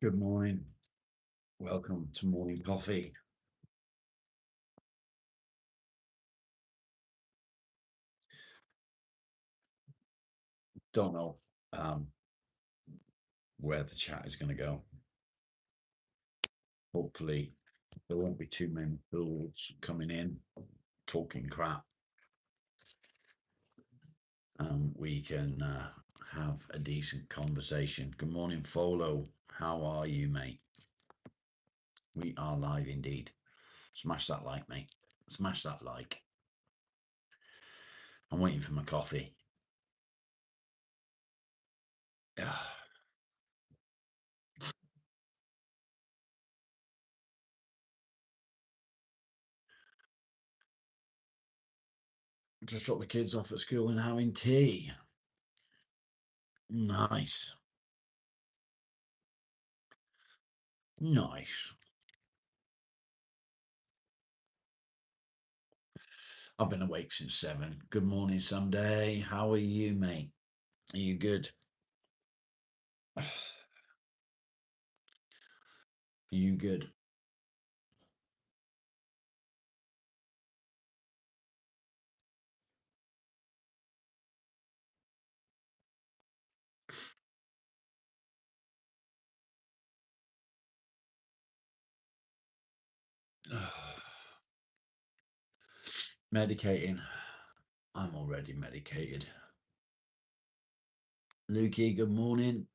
Good morning. Welcome to morning coffee. Don't know um, where the chat is going to go. Hopefully, there won't be too many fools coming in talking crap. We can have a decent conversation. Good morning, Folo. How are you, mate? We are live indeed. Smash that like, mate. Smash that like. I'm waiting for my coffee. Just dropped the kids off at school and having tea. Nice. Nice. I've been awake since 7. Good morning, Sunday. How are you, mate? Are you good? Are you good? Medicating. I'm already medicated. Lukey, good morning.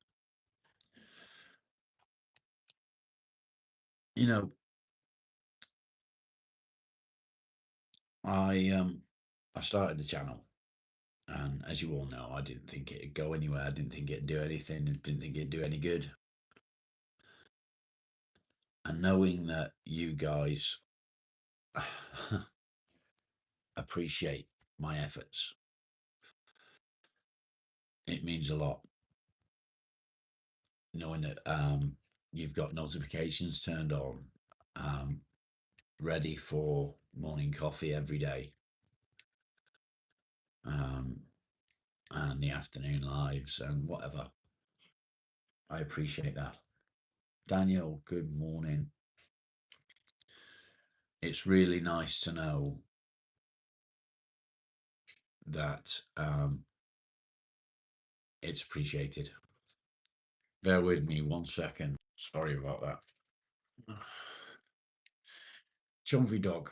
You know, I started the channel, and as you all know, I didn't think it'd go anywhere. I didn't think it'd do anything. I didn't think it'd do any good. And knowing that you guys appreciate my efforts, it means a lot. Knowing that you've got notifications turned on, ready for morning coffee every day, and the afternoon lives and whatever. I appreciate that. Daniel, good morning. It's really nice to know that it's appreciated. Bear with me 1 second. Sorry about that. Chumvy dog.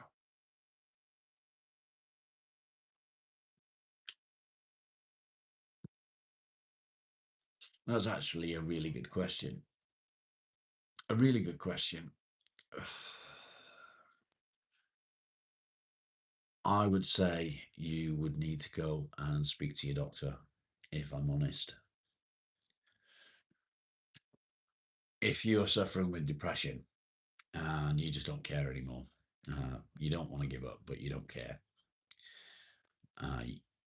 That's actually a really good question. A really good question. I would say you would need to go and speak to your doctor, if I'm honest. If you're suffering with depression and you just don't care anymore, you don't want to give up, but you don't care.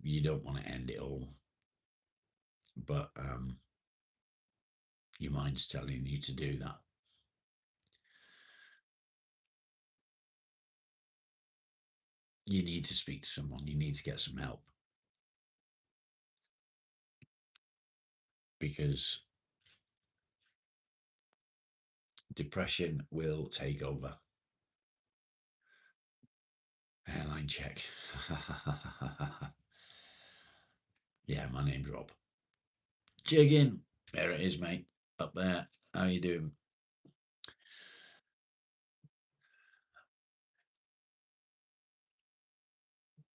You don't want to end it all, but your mind's telling you to do that. You need to speak to someone. You need to get some help, because depression will take over. Airline check. Yeah, my name's Rob. Jigging. There it is, mate. Up there. How you doing?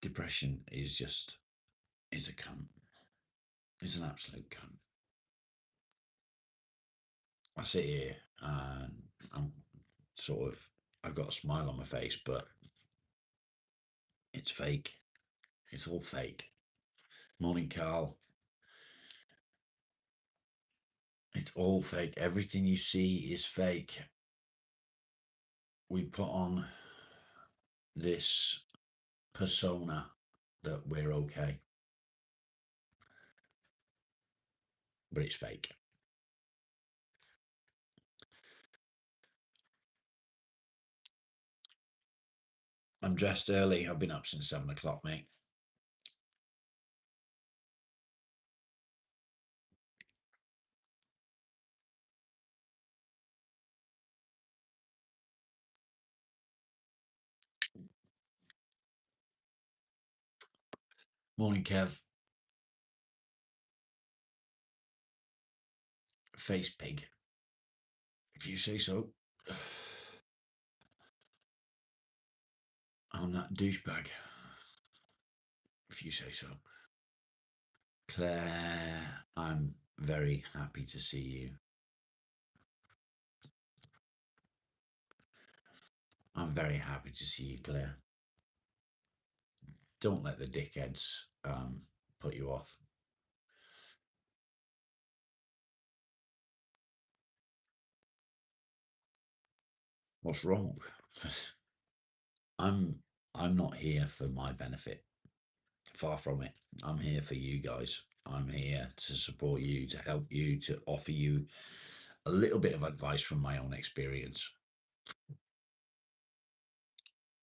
Depression is just, it's a cunt. It's an absolute cunt. I sit here and I'm sort of, I've got a smile on my face, but it's fake. It's all fake. Morning, Carl. It's all fake. Everything you see is fake. We put on this persona that we're okay, but it's fake. I'm dressed early. I've been up since 7 o'clock, mate. Morning, Kev. Face pig. If you say so. I'm that douchebag. If you say so. Claire, I'm very happy to see you. I'm very happy to see you, Claire. Don't let the dickheads put you off. What's wrong? I'm not here for my benefit. Far from it. I'm here for you guys. I'm here to support you, to help you, to offer you a little bit of advice from my own experience.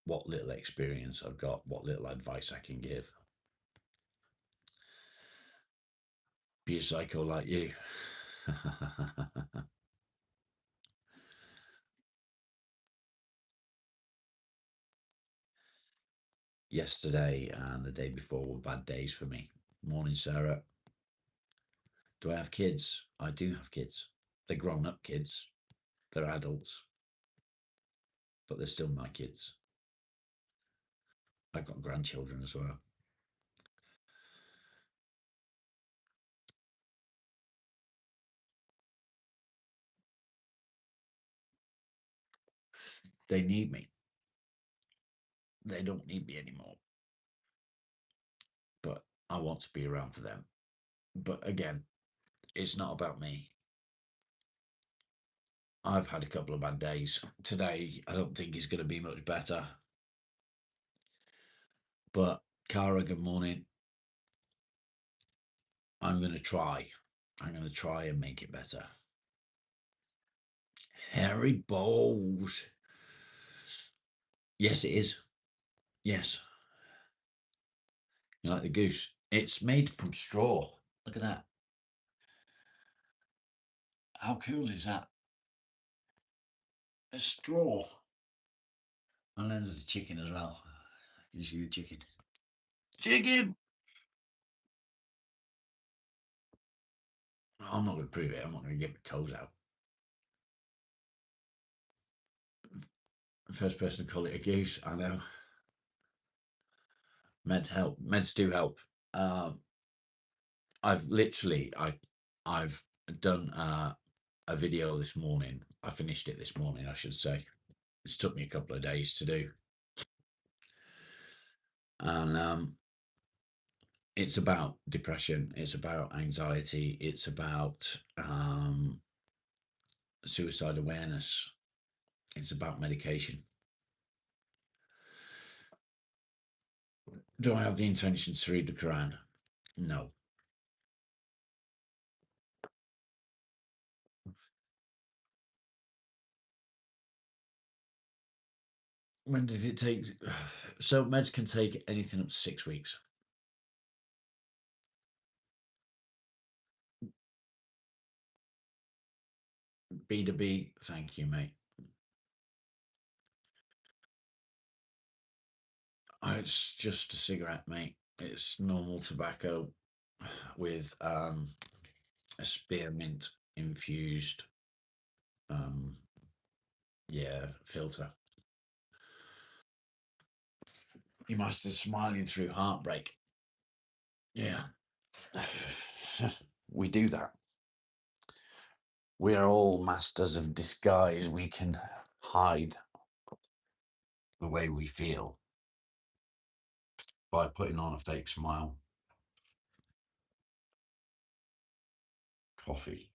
What little experience I've got, what little advice I can give. Be a psycho like you. Yesterday and the day before were bad days for me. Morning, Sarah. Do I have kids? I do have kids. They're grown up kids. They're adults. But they're still my kids. I've got grandchildren as well. They need me. They don't need me anymore. But I want to be around for them. But again, it's not about me. I've had a couple of bad days. Today, I don't think is going to be much better. But Cara, good morning. I'm going to try. I'm going to try and make it better. Hairy balls. Yes, it is. Yes. You like the goose? It's made from straw. Look at that. How cool is that? A straw. And then there's the chicken as well. Can you see the chicken? Chicken! I'm not going to prove it. I'm not going to get my toes out. First person to call it a goose. I know. Meds help. Meds do help. I've done a video this morning. I finished it this morning, I should say. It's took me a couple of days to do. And it's about depression. It's about anxiety. It's about suicide awareness. It's about medication. Do I have the intention to read the Quran? No. When did it take? So meds can take anything up to 6 weeks. B2B, thank you, mate. It's just a cigarette, mate. It's normal tobacco with a spearmint infused filter. Your master's smiling through heartbreak. Yeah. We do that. We are all masters of disguise. We can hide the way we feel by putting on a fake smile. Coffee.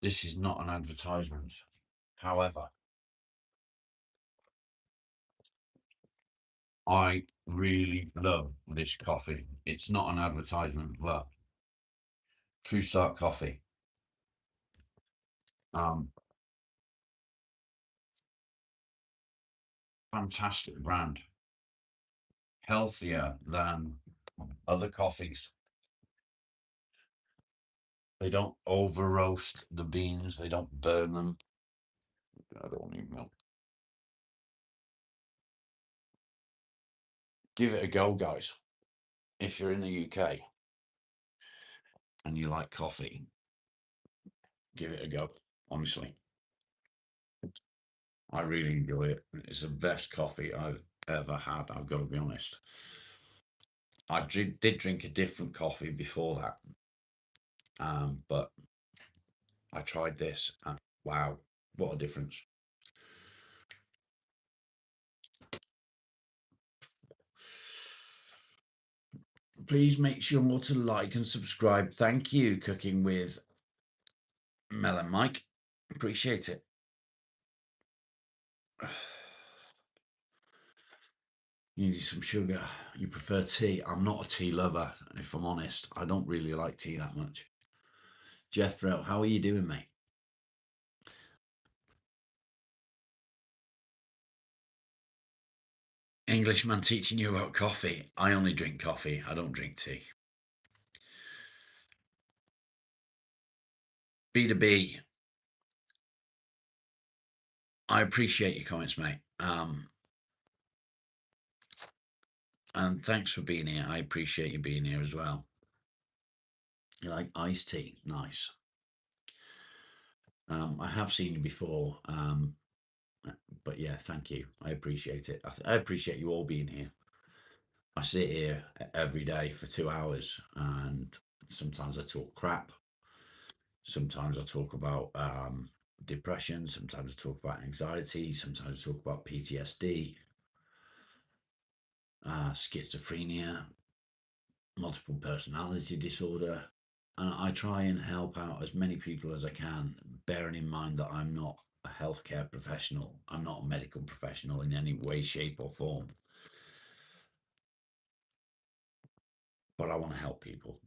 This is not an advertisement. However, I really love this coffee. It's not an advertisement, but True Start Coffee. Fantastic brand. Healthier than other coffees. They don't over roast the beans. They don't burn them. I don't need milk. Give it a go, guys. If you're in the UK and you like coffee, give it a go. Honestly, I really enjoy it. It's the best coffee I've ever had. I've got to be honest. I did drink a different coffee before that, but I tried this, and wow, what a difference! Please make sure to like and subscribe. Thank you, Cooking with Mel and Mike. Appreciate it. You need some sugar. You prefer tea? I'm not a tea lover, if I'm honest. I don't really like tea that much. Jethro, how are you doing, mate? Englishman teaching you about coffee. I only drink coffee. I don't drink tea. B2B. I appreciate your comments, mate. And thanks for being here. I appreciate you being here as well. You like iced tea? Nice. I have seen you before, but yeah, thank you. I appreciate it. I appreciate you all being here. I sit here every day for 2 hours, and sometimes I talk crap. Sometimes I talk about depression. Sometimes I talk about anxiety. Sometimes I talk about PTSD, schizophrenia, multiple personality disorder. And I try and help out as many people as I can, bearing in mind that I'm not a healthcare professional. I'm not a medical professional in any way, shape, or form. But I want to help people,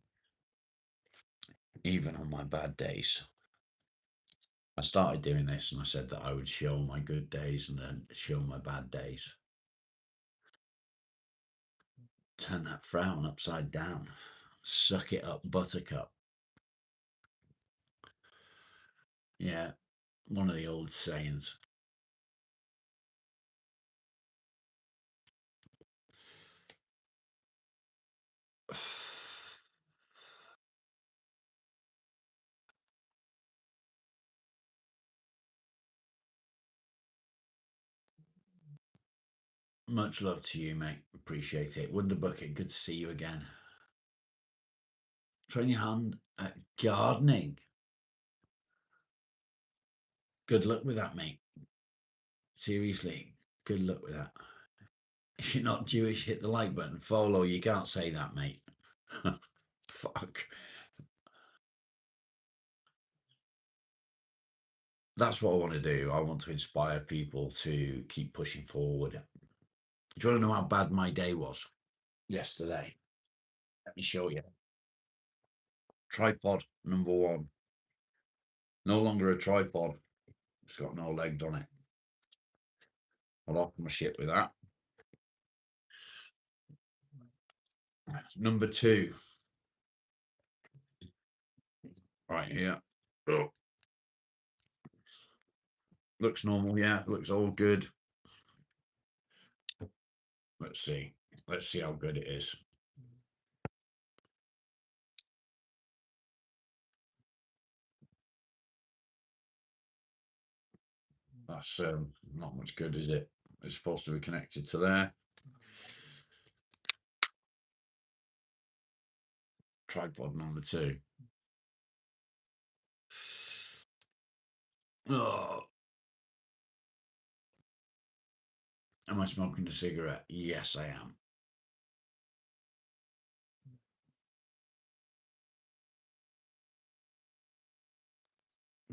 even on my bad days. I started doing this and I said that I would show my good days and then show my bad days. Turn that frown upside down. Suck it up, buttercup. Yeah, one of the old sayings. Much love to you, mate. Appreciate it. Wonder Bucket, good to see you again. Train your hand at gardening. Good luck with that, mate. Seriously, good luck with that. If you're not Jewish, hit the like button. Follow, you can't say that, mate. Fuck. That's what I want to do. I want to inspire people to keep pushing forward. Do you want to know how bad my day was yesterday? Let me show you. Tripod number one. No longer a tripod. It's got no legs on it. I lost my shit with that. Number two. Right here. Oh. Looks normal, yeah. Looks all good. Let's see. Let's see how good it is. That's not much good, is it? It's supposed to be connected to there. Tripod number two. Oh. Am I smoking a cigarette? Yes, I am.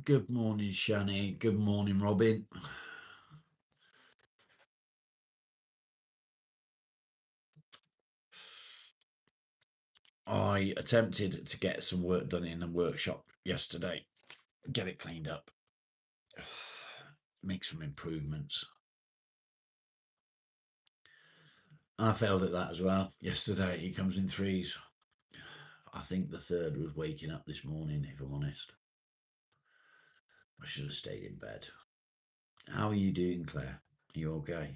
Good morning, Shani. Good morning, Robin. I attempted to get some work done in a workshop yesterday, get it cleaned up, make some improvements. And I failed at that as well yesterday. He comes in threes. I think the third was waking up this morning, if I'm honest. I should have stayed in bed. How are you doing, Claire? Are you okay?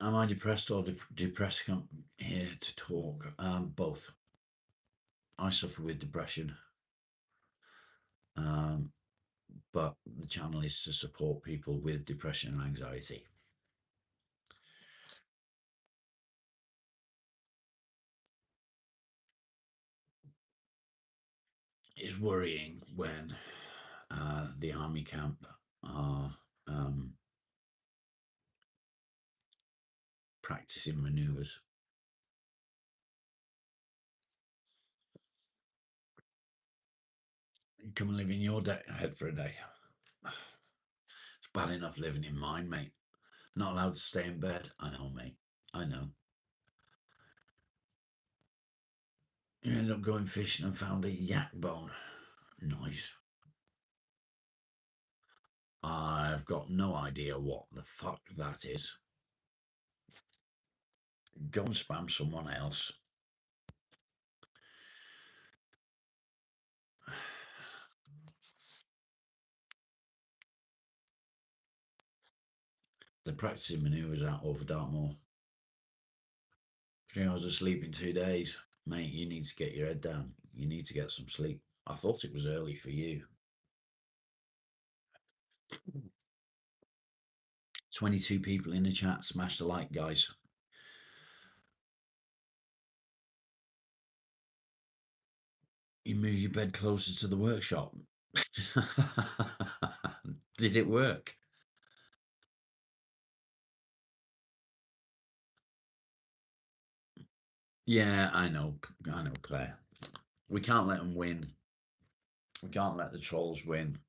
Am I depressed or depressed? Come here to talk. Both. I suffer with depression, but the channel is to support people with depression and anxiety. It's worrying when the army camp are practicing manoeuvres. Come and live in your head for a day. It's bad enough living in mine, mate. Not allowed to stay in bed. I know, mate. I know. You end up going fishing and found a yak bone. Nice. I've got no idea what the fuck that is. Go and spam someone else. They're practicing manoeuvres out over Dartmoor. 3 hours of sleep in 2 days. Mate, you need to get your head down. You need to get some sleep. I thought it was early for you. 22 people in the chat. Smash the like, guys. You move your bed closer to the workshop. Did it work? Yeah, I know, Claire. We can't let them win. We can't let the trolls win.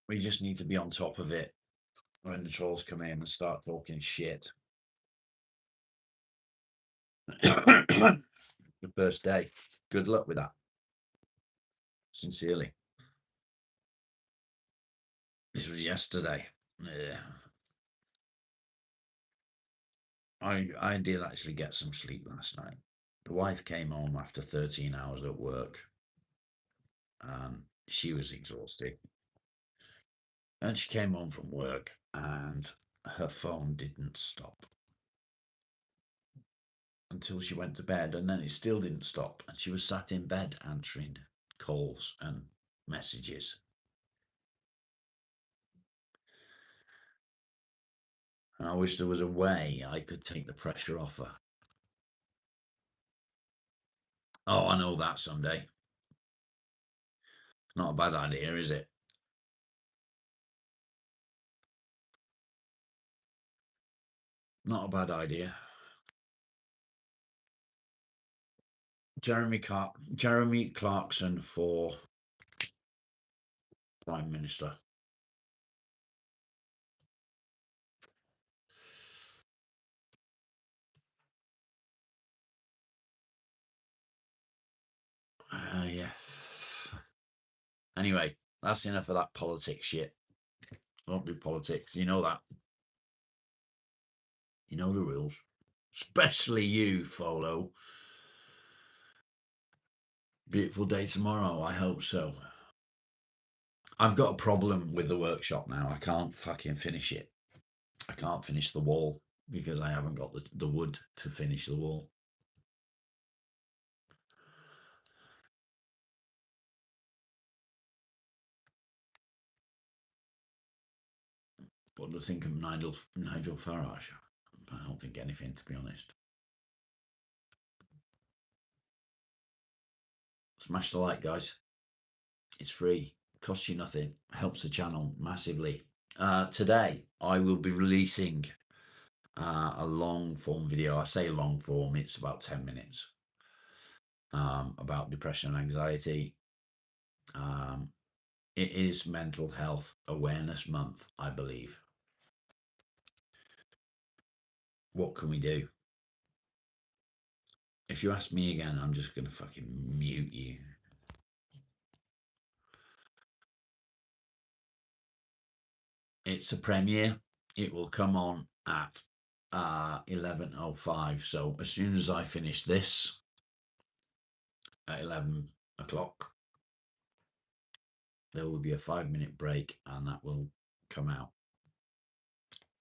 We just need to be on top of it when the trolls come in and start talking shit. The first day. Good luck with that. Sincerely. This was yesterday. Yeah. I did actually get some sleep last night. The wife came home after 13 hours at work and she was exhausted. And she came home from work and her phone didn't stop until she went to bed, and then it still didn't stop. And she was sat in bed answering calls and messages. And I wish there was a way I could take the pressure off her. Oh, I know that someday. Not a bad idea, is it? Not a bad idea. Jeremy Clarkson for Prime Minister. Yeah. Anyway, that's enough of that politics shit. I don't do politics. You know that. You know the rules. Especially you, Folo. Beautiful day tomorrow. I hope so. I've got a problem with the workshop now. I can't fucking finish it. I can't finish the wall because I haven't got the wood to finish the wall. What do you think of Nigel Farage? I don't think anything, to be honest. Smash the like, guys. It's free. Costs you nothing. Helps the channel massively. Today, I will be releasing a long form video. I say long form, it's about 10 minutes. About depression and anxiety. It is Mental Health Awareness Month, I believe. What can we do? If you ask me again, I'm just going to fucking mute you. It's a premiere. It will come on at 11:05. So as soon as I finish this at 11 o'clock, there will be a 5-minute break, and that will come out.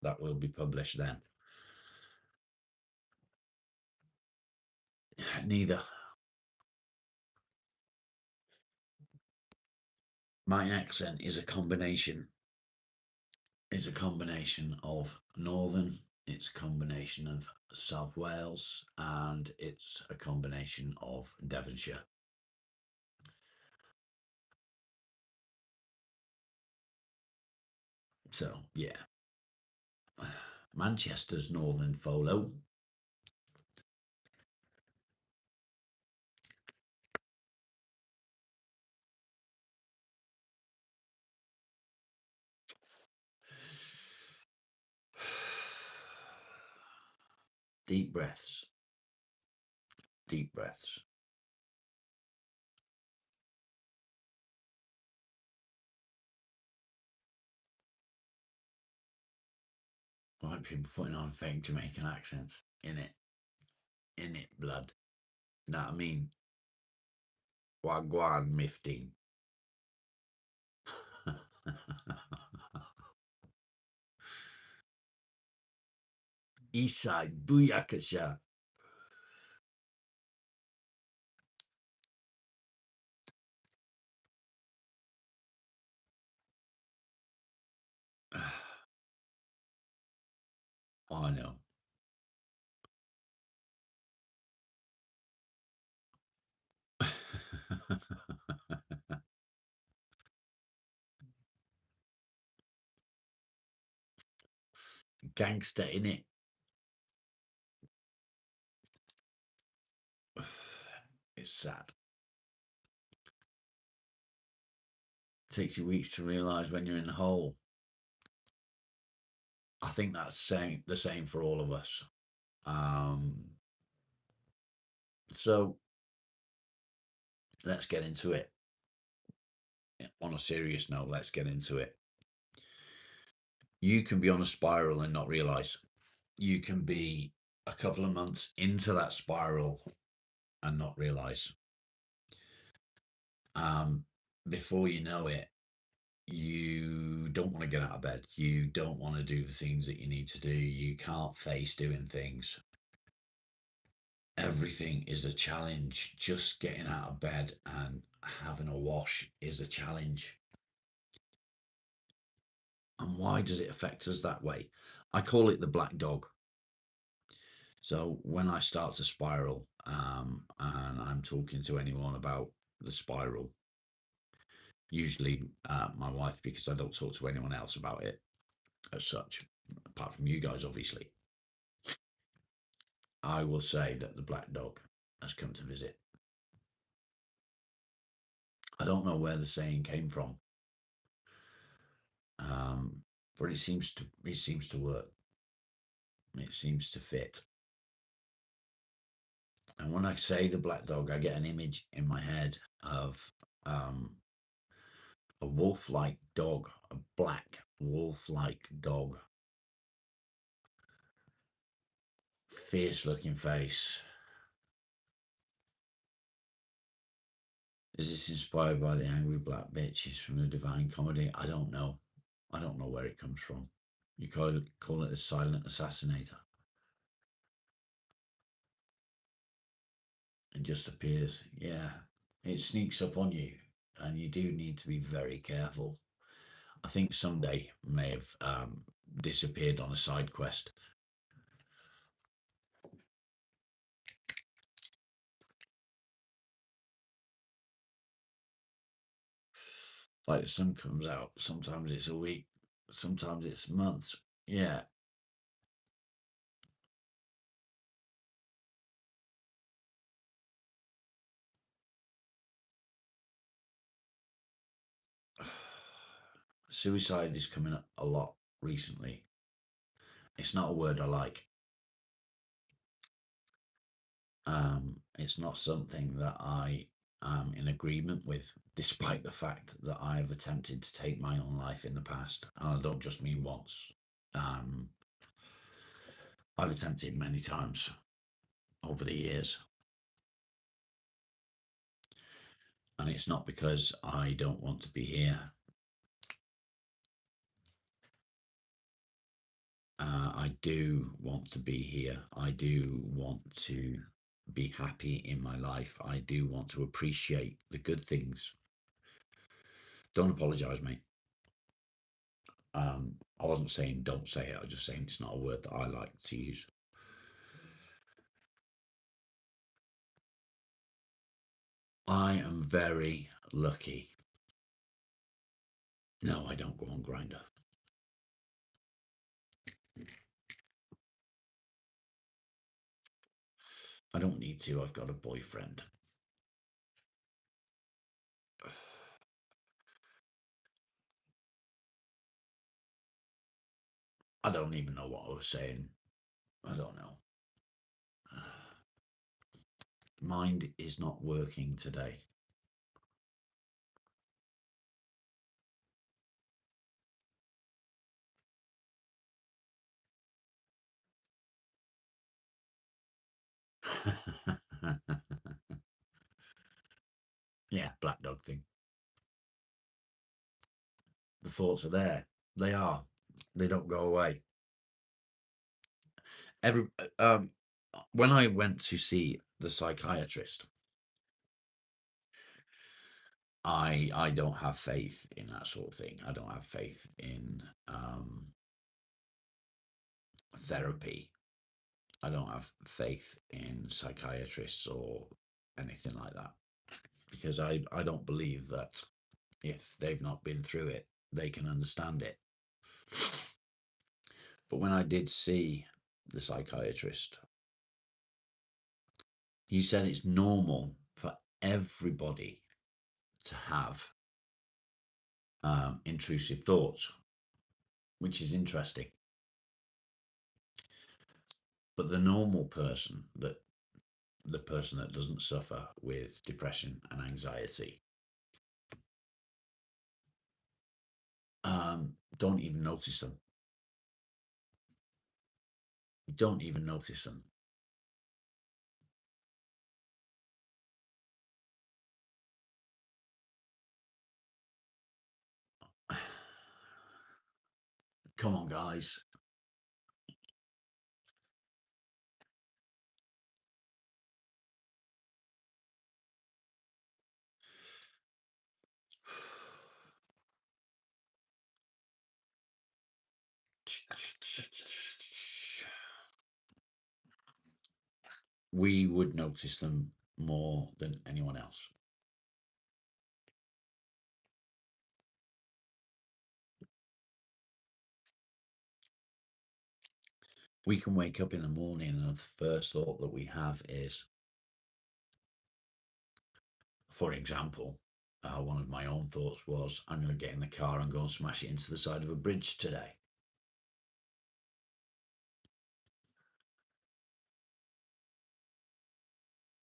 That will be published then. Neither. My accent is a combination. It's a combination of Northern, it's a combination of South Wales, and it's a combination of Devonshire. So, yeah. Manchester's Northern Folo. Deep breaths. Deep breaths. Like people putting on fake Jamaican accents in it. In it, blood. Know what I mean? Wagwan Mifty. Eastside Booyakasha. I know. Gangster in it. It's sad. It takes you weeks to realise when you're in the hole. I think that's the same for all of us. So let's get into it. On a serious note, let's get into it. You can be on a spiral and not realise. You can be a couple of months into that spiral and not realise. Before you know it, you don't want to get out of bed. You don't want to do the things that you need to do. You can't face doing things. Everything is a challenge. Just getting out of bed and having a wash is a challenge. And why does it affect us that way? I call it the black dog. So when I start to spiral, and I'm talking to anyone about the spiral, usually my wife, because I don't talk to anyone else about it as such, apart from you guys, obviously, I will say that the black dog has come to visit. I don't know where the saying came from, but it seems to work. It seems to fit. And when I say the black dog, I get an image in my head of a wolf-like dog, a black wolf-like dog, fierce-looking face. Is this inspired by the angry black bitches from the Divine Comedy? I don't know. I don't know where it comes from. You call it a silent assassinator. It just appears. Yeah, it sneaks up on you, and you do need to be very careful. I think Sunday may have disappeared on a side quest. Like the sun comes out. Sometimes it's a week, sometimes it's months. Yeah. Suicide is coming up a lot recently. It's not a word I like. It's not something that I am in agreement with, despite the fact that I have attempted to take my own life in the past. And I don't just mean once. I've attempted many times over the years. And it's not because I don't want to be here. I do want to be here. I do want to be happy in my life. I do want to appreciate the good things. Don't apologize, mate. I wasn't saying don't say it. I was just saying it's not a word that I like to use. I am very lucky. No, I don't go on Grindr. I don't need to. I've got a boyfriend. I don't even know what I was saying. I don't know. Mind is not working today. Yeah, black dog thing. The thoughts are there. They are. They don't go away. When I went to see the psychiatrist, I don't have faith in that sort of thing. I don't have faith in therapy. I don't have faith in psychiatrists or anything like that, because I don't believe that if they've not been through it, they can understand it. But when I did see the psychiatrist, he said it's normal for everybody to have intrusive thoughts, which is interesting. But the normal person, the person that doesn't suffer with depression and anxiety, don't even notice them. Don't even notice them. Come on, guys. We would notice them more than anyone else. We can wake up in the morning and the first thought that we have is, for example, one of my own thoughts was, I'm going to get in the car and go and smash it into the side of a bridge today.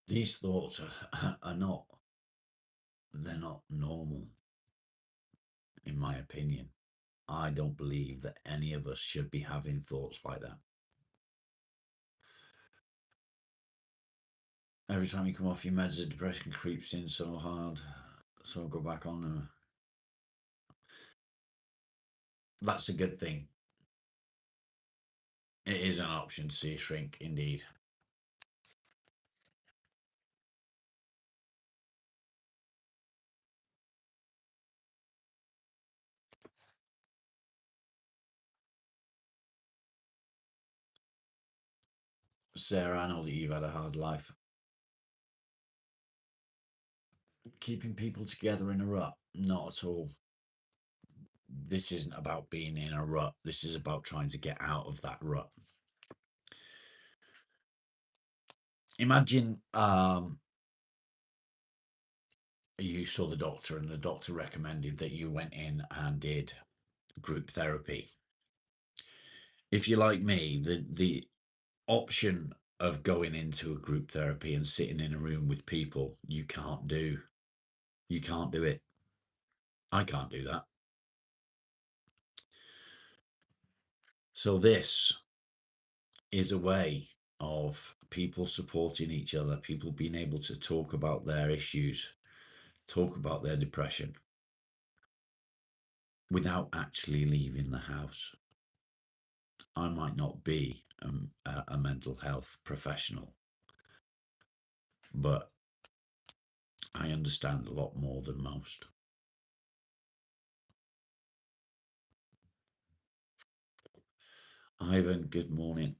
These thoughts are not, they're not normal, in my opinion. I don't believe that any of us should be having thoughts like that. Every time you come off your meds, the depression creeps in so hard. So go back on them. That's a good thing. It is an option to see a shrink, indeed. Sarah, I know that you've had a hard life. Keeping people together in a rut? Not at all. This isn't about being in a rut. This is about trying to get out of that rut. Imagine you saw the doctor and the doctor recommended that you went in and did group therapy. If you're like me, the option of going into a group therapy and sitting in a room with people, you can't do. You can't do it. I can't do that. So this is a way of people supporting each other, people being able to talk about their issues, talk about their depression without actually leaving the house. I might not be a mental health professional, but I understand a lot more than most. Ivan, good morning.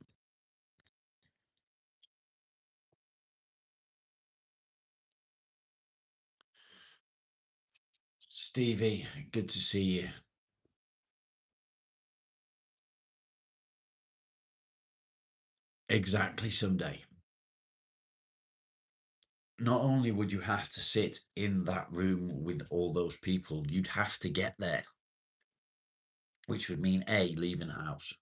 Stevie, good to see you. Exactly, someday. Not only would you have to sit in that room with all those people, you'd have to get there, which would mean A, leaving the house,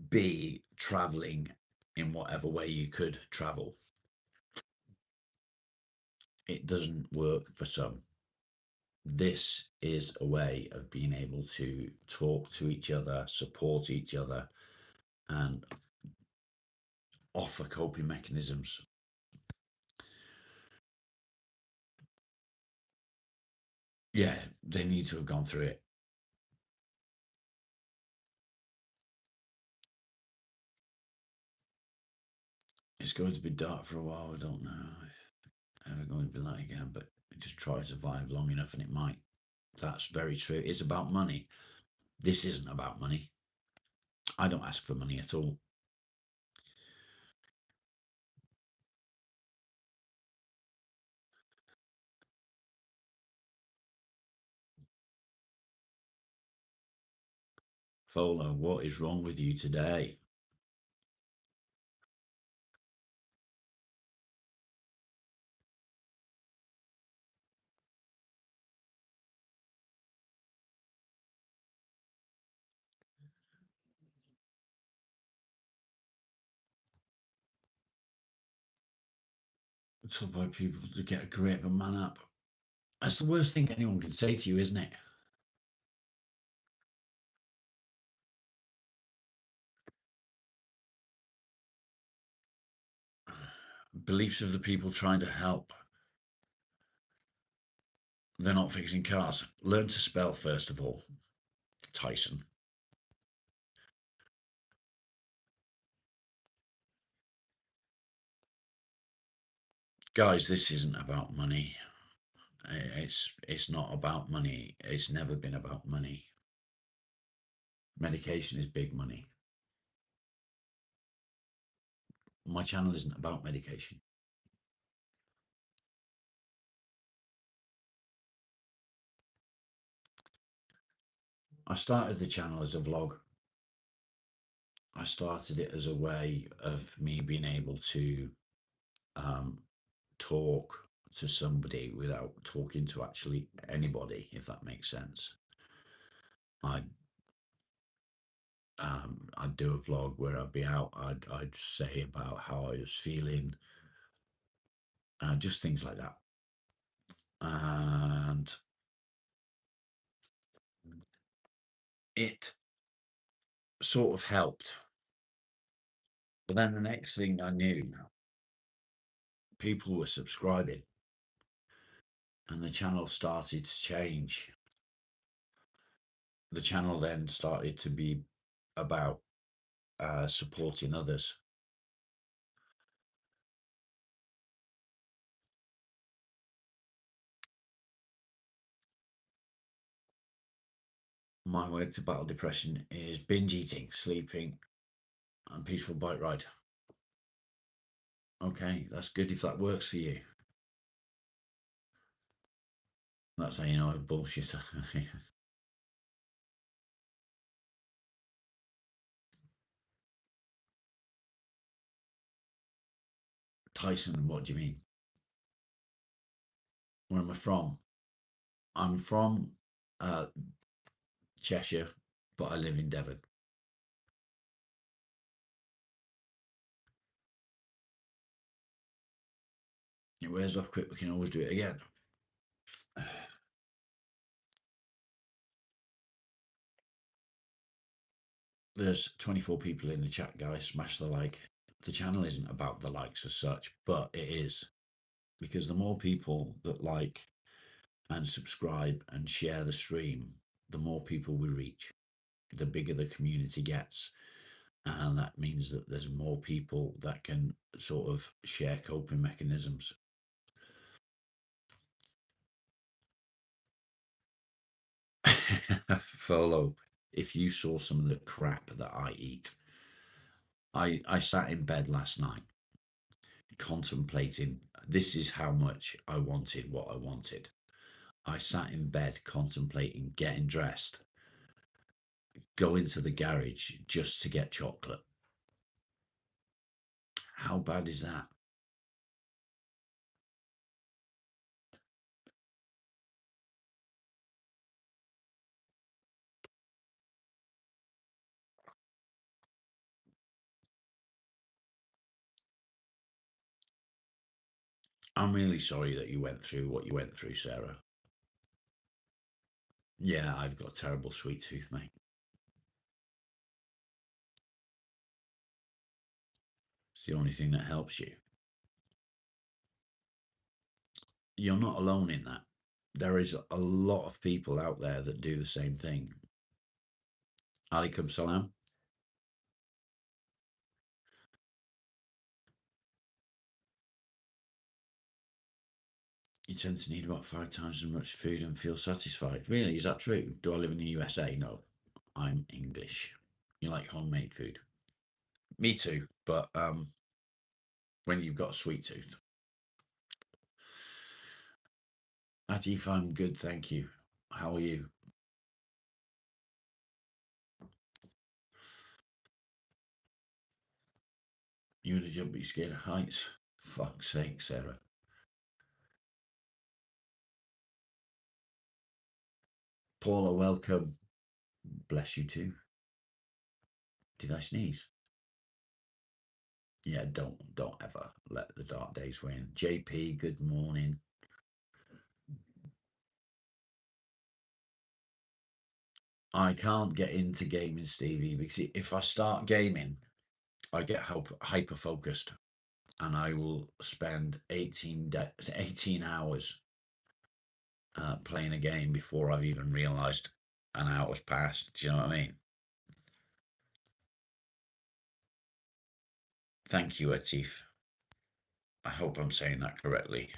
B, traveling in whatever way you could travel. It doesn't work for some. This is a way of being able to talk to each other, support each other, and offer coping mechanisms. Yeah, they need to have gone through it. It's going to be dark for a while. I don't know if ever going to be light again, but just try to survive long enough and it might. That's very true. It's about money. This isn't about money. I don't ask for money at all. Fola, what is wrong with you today? Told by people to get a grip and man up. That's the worst thing anyone can say to you, isn't it? Beliefs of the people trying to help. They're not fixing cars. Learn to spell first of all. Tyson. Guys, this isn't about money. It's not about money. It's never been about money. Medication is big money. My channel isn't about medication. I started the channel as a vlog. I started it as a way of me being able to talk to somebody without talking to actually anybody, if that makes sense. I'd do a vlog where I'd be out. I'd say about how I was feeling, just things like that, and it sort of helped. But then the next thing I knew, people were subscribing, and the channel started to change. The channel then started to be about supporting others. My way to battle depression is binge eating, sleeping, and peaceful bike ride. Okay, that's good if that works for you. That's how you know I'm bullshit. Tyson, what do you mean? Where am I from? I'm from Cheshire, but I live in Devon. It wears off quick, we can always do it again. There's 24 people in the chat, guys. Smash the like. The channel isn't about the likes as such, but it is, because the more people that like and subscribe and share the stream, the more people we reach, the bigger the community gets. And that means that there's more people that can sort of share coping mechanisms. Folo, if you saw some of the crap that I eat, I sat in bed last night contemplating, this is how much I wanted what I wanted. I sat in bed contemplating getting dressed, going to the garage just to get chocolate. How bad is that? I'm really sorry that you went through what you went through, Sarah. Yeah, I've got a terrible sweet tooth, mate. It's the only thing that helps you. You're not alone in that. There is a lot of people out there that do the same thing. Alaikum salam. You tend to need about 5 times as much food and feel satisfied. Really? Is that true? Do I live in the USA? No, I'm English. You like homemade food? Me too, but when you've got a sweet tooth. Atif, I'm good, thank you. How are you? You and a job, but you're scared of heights? Fuck's sake, Sarah. Paula, welcome. Bless you too. Did I sneeze? Yeah, don't ever let the dark days win. JP, good morning. I can't get into gaming, Stevie, because if I start gaming, I get hyper focused, and I will spend 18 hours playing a game before I've even realised an hour's passed. Do you know what I mean? Thank you, Atif. I hope I'm saying that correctly.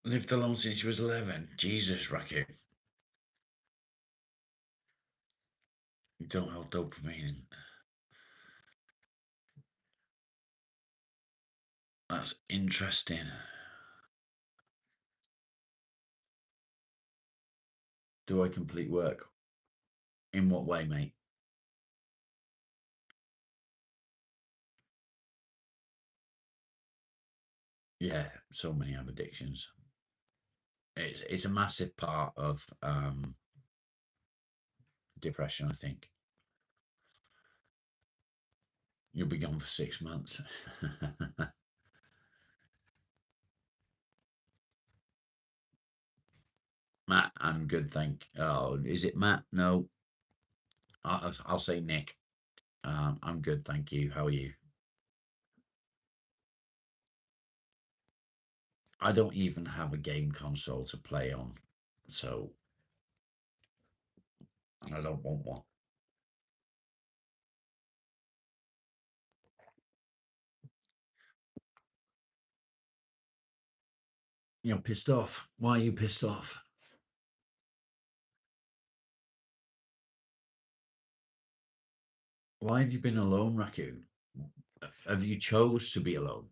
Lived alone since she was 11. Jesus, Racket. You don't have dopamine. That's interesting. Do I complete work? In what way, mate? Yeah, so many have addictions. It's a massive part of depression, I think. You'll be gone for 6 months. Matt, I'm good, thank. Oh, is it Matt? No, I'll say Nick. I'm good, thank you. How are you? I don't even have a game console to play on, so I don't want one. You're pissed off. Why are you pissed off? Why have you been alone, Raccoon? Have you chose to be alone?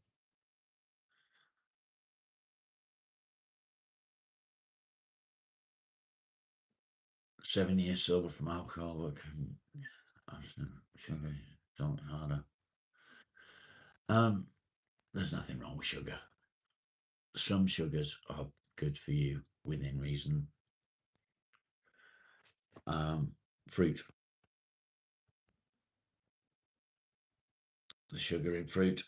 7 years sober from alcohol. Look, sugar, something harder. There's nothing wrong with sugar. Some sugars are good for you within reason. Fruit. The sugar in fruit.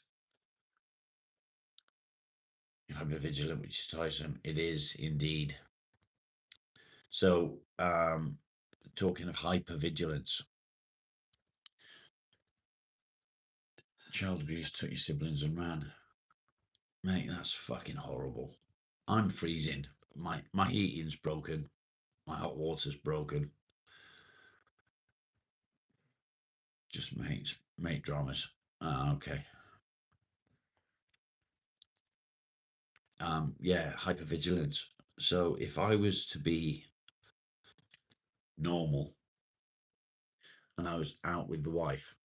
Hypervigilant, which is tiresome. It is indeed. So, talking of hypervigilance, child abuse took your siblings and ran. Mate, that's fucking horrible. I'm freezing. My heating's broken. My hot water's broken. Just mate dramas. Okay. Yeah, hypervigilance. So if I was to be normal and I was out with the wife,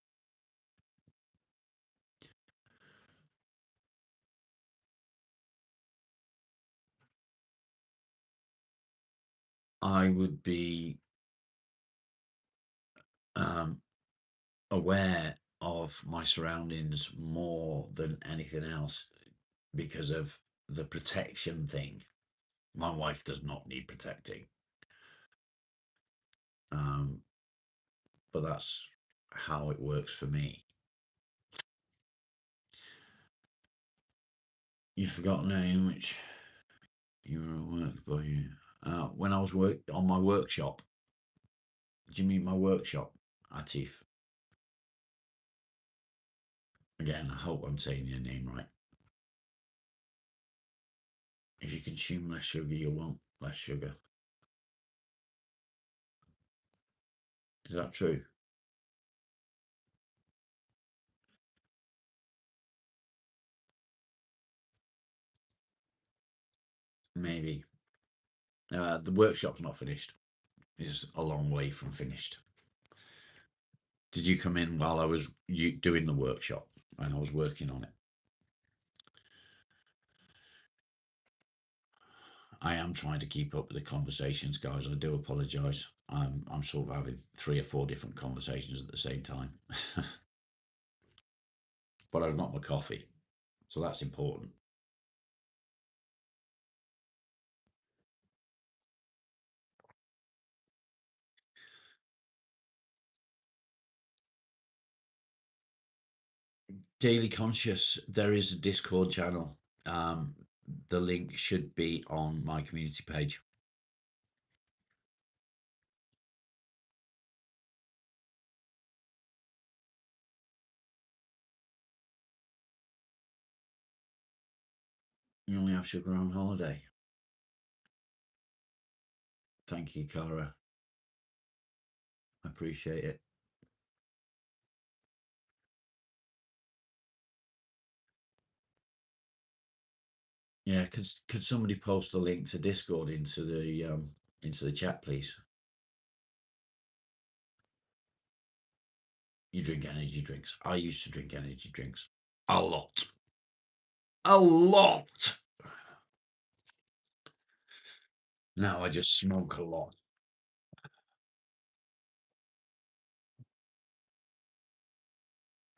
I would be aware of my surroundings more than anything else because of the protection thing. My wife does not need protecting. But that's how it works for me. You forgot a name which you were at work for you. When I was on my workshop. Do you mean my workshop, Atif? Again, I hope I'm saying your name right. If you consume less sugar, you want less sugar. Is that true? Maybe. The workshop's not finished. It's a long way from finished. Did you come in while I was doing the workshop and I was working on it? I am trying to keep up with the conversations, guys. I do apologise. I'm sort of having 3 or 4 different conversations at the same time. But I've got my coffee, so that's important. Daily Conscious, there is a Discord channel. The link should be on my community page. You only have sugar on holiday. Thank you, Cara. I appreciate it. Yeah, could somebody post a link to Discord into the chat, please? You drink energy drinks. I used to drink energy drinks a lot. A lot. Now I just smoke a lot.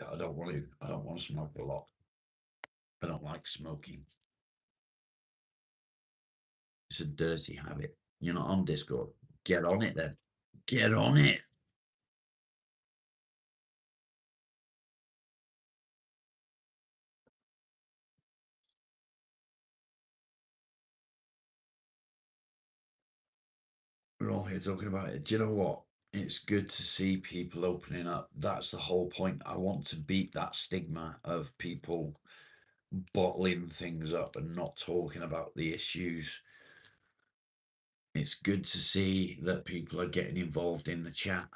I don't want to. I don't want to smoke a lot. I don't like smoking. It's a dirty habit. You're not on Discord. Get on it then. Get on it. We're all here talking about it. Do you know what? It's good to see people opening up. That's the whole point. I want to beat that stigma of people bottling things up and not talking about the issues. It's good to see that people are getting involved in the chat.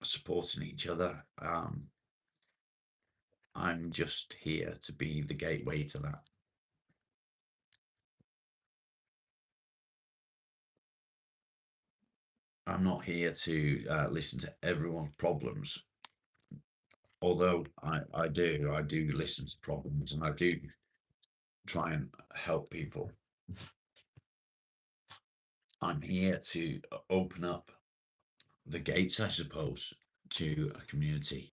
Supporting each other. I'm just here to be the gateway to that. I'm not here to listen to everyone's problems, although I do listen to problems and I do try and help people. I'm here to open up the gates, I suppose, to a community.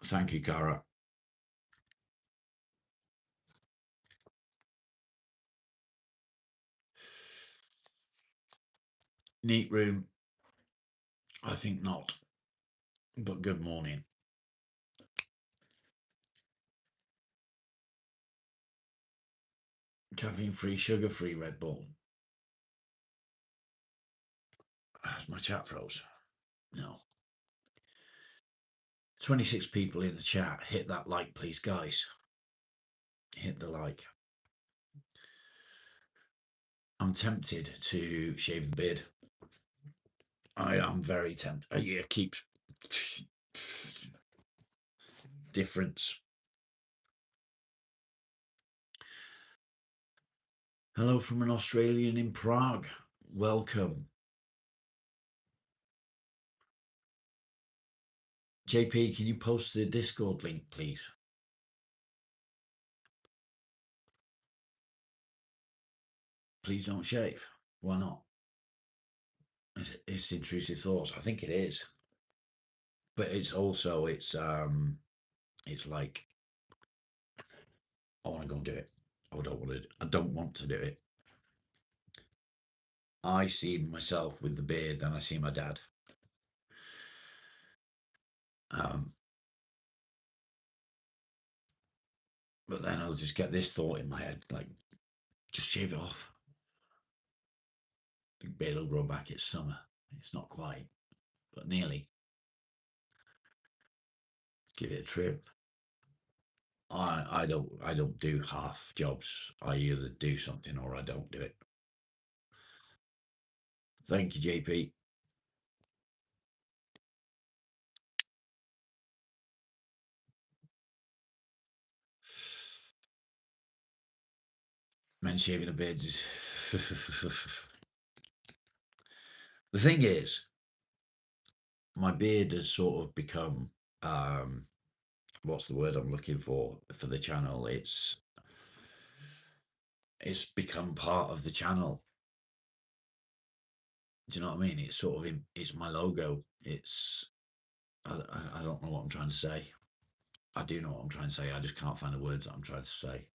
Thank you, Cara. Neat room. I think not. But good morning. Caffeine-free, sugar-free Red Bull. Has my chat froze? No. 26 people in the chat. Hit that like, please, guys. Hit the like. I'm tempted to shave the beard. I am very tempted. A year keeps difference. Hello from an Australian in Prague. Welcome. JP, can you post the Discord link, please? Please don't shave. Why not? It's intrusive thoughts. I think it is. But it's also, it's like, I want to go and do it. I don't want to do it. I see myself with the beard and I see my dad. But then I'll just get this thought in my head, like, just shave it off. The beard will grow back. It's summer. It's not quite, but nearly. Give it a trip. I don't do half jobs. I either do something or I don't do it. Thank you, JP. Men shaving their beards. The thing is, my beard has sort of become what's the word I'm looking for the channel? It's become part of the channel. Do you know what I mean? It's sort of it's my logo. It's I don't know what I'm trying to say. I do know what I'm trying to say. I just can't find the words that I'm trying to say.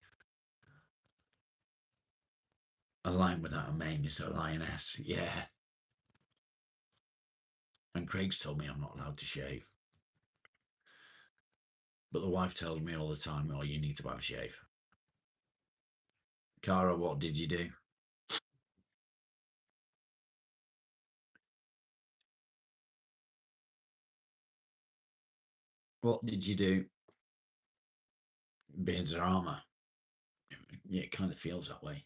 A lion without a mane is a lioness. Yeah. And Craig's told me I'm not allowed to shave. But the wife tells me all the time, oh, you need to have a shave. Cara, what did you do? What did you do? Beards are armour. Yeah, it kind of feels that way.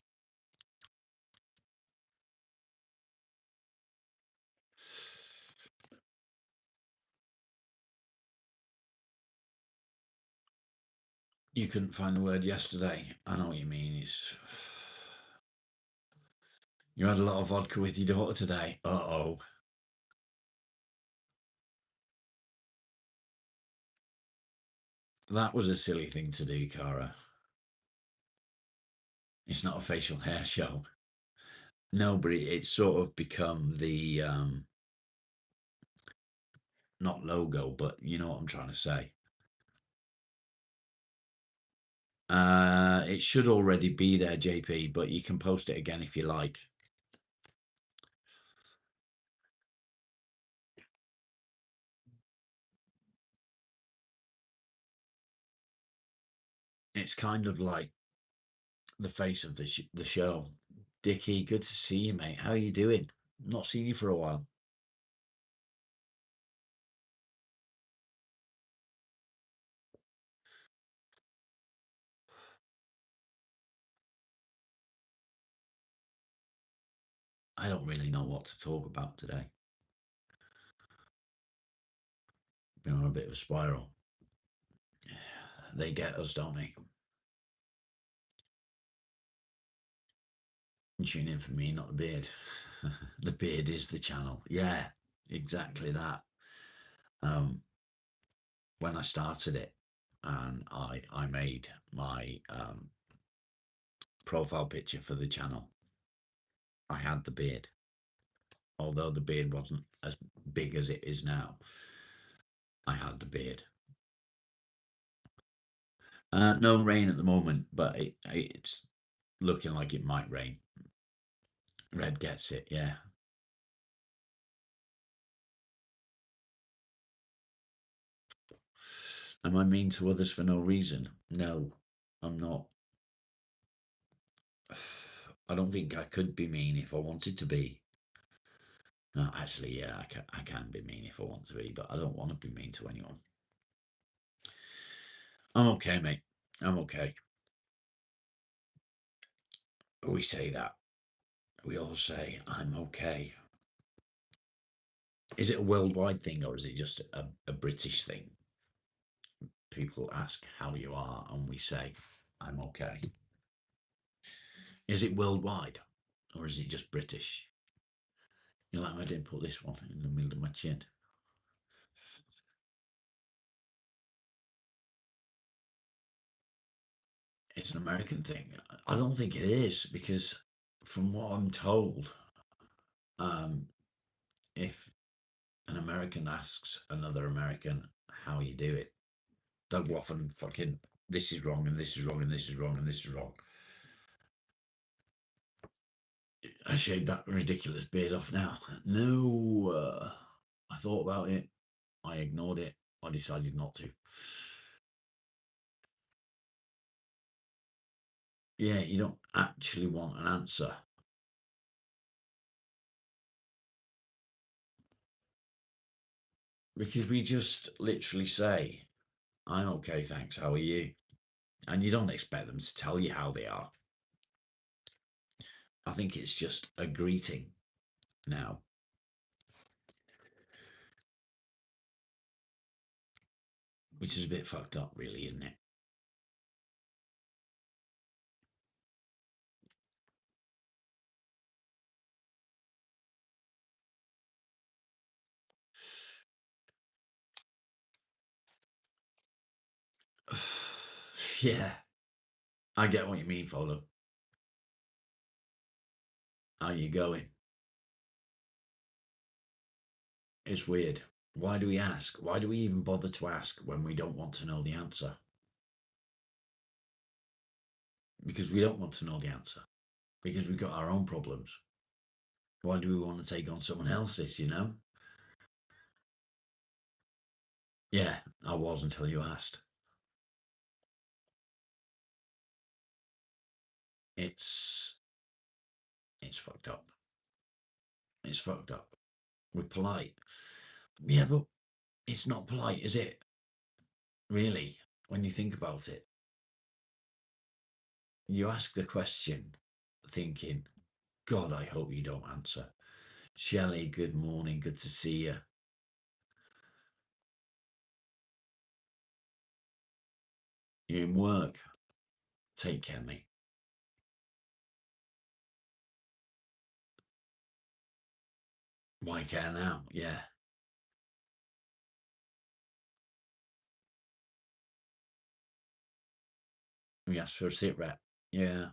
You couldn't find the word yesterday. I know what you mean. You had a lot of vodka with your daughter today. Uh-oh. That was a silly thing to do, Cara. It's not a facial hair show. No, but it's sort of become the not logo, but you know what I'm trying to say. It should already be there, JP, but you can post it again if you like. It's kind of like the face of the show. Dickie, good to see you, mate. How are you doing? Not seen you for a while. I don't really know what to talk about today. Been on a bit of a spiral. They get us, don't they? Tune in for me, not the beard. The beard is the channel. Yeah, exactly that. When I started it and I made my profile picture for the channel, I had the beard. Although the beard wasn't as big as it is now, I had the beard. No rain at the moment, but it's looking like it might rain. Red gets it, yeah. Am I mean to others for no reason? No, I'm not. I don't think I could be mean if I wanted to be. No, actually, yeah, I can be mean if I want to be, but I don't want to be mean to anyone. I'm okay, mate. I'm okay. We say that. We all say, I'm okay. Is it a worldwide thing or is it just a British thing? People ask how you are and we say, I'm okay. Is it worldwide or is it just British? You like, I didn't put this one in the middle of my chin. It's an American thing. I don't think it is because from what I'm told, um, if an American asks another American how you do it, they'll go off and fucking, this is wrong and this is wrong and this is wrong and this is wrong. I shaved that ridiculous beard off now. No, I thought about it. I ignored it. I decided not to. Yeah, you don't actually want an answer. Because we just literally say, I'm okay, thanks, how are you? And you don't expect them to tell you how they are. I think it's just a greeting now. Which is a bit fucked up, really, isn't it? Yeah, I get what you mean, Folo. How you going? It's weird. Why do we ask? Why do we even bother to ask when we don't want to know the answer? Because we don't want to know the answer. Because we've got our own problems. Why do we want to take on someone else's, you know? Yeah, I was until you asked. It's fucked up. It's fucked up. We're polite. Yeah, but it's not polite, is it? Really, when you think about it. You ask the question thinking, God, I hope you don't answer. Shelley, good morning. Good to see you. You're in work. Take care, mate. Why care now? Yeah. We asked for a sit rep. Yeah,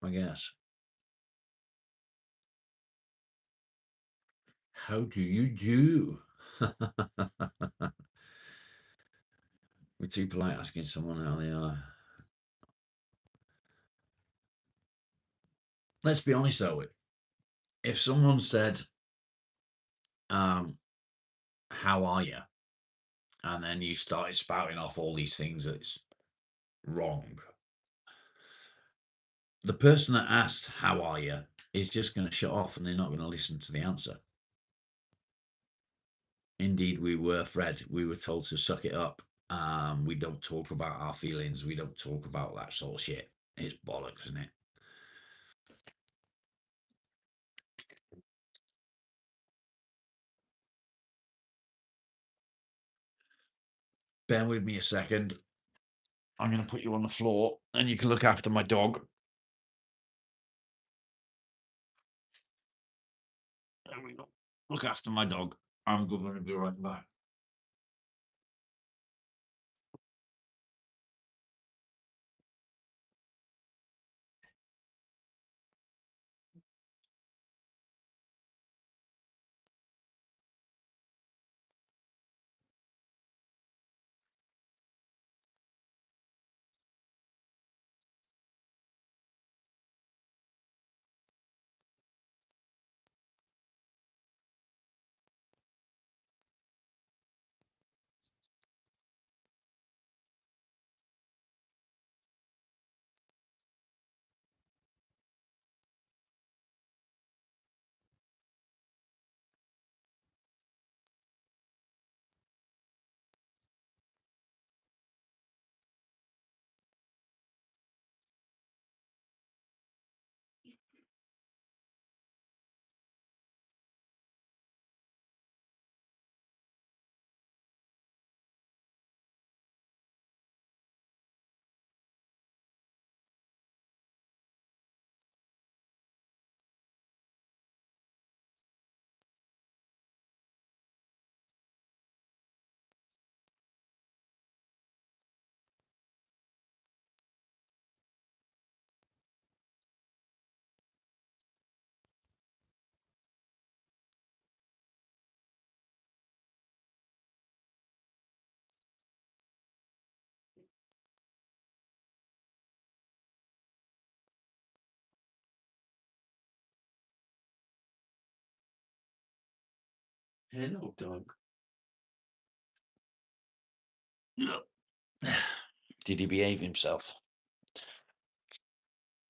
I guess. How do you do? We're too polite asking someone how they are. Let's be honest though. If someone said, how are you? And then you started spouting off all these things that's wrong. The person that asked, how are you, is just going to shut off and they're not going to listen to the answer. Indeed, we were, Fred. We were told to suck it up. We don't talk about our feelings. We don't talk about that sort of shit. It's bollocks, isn't it? Bear with me a second. I'm going to put you on the floor and you can look after my dog. There we go. Look after my dog. I'm going to be right back. Hello, dog. Did he behave himself?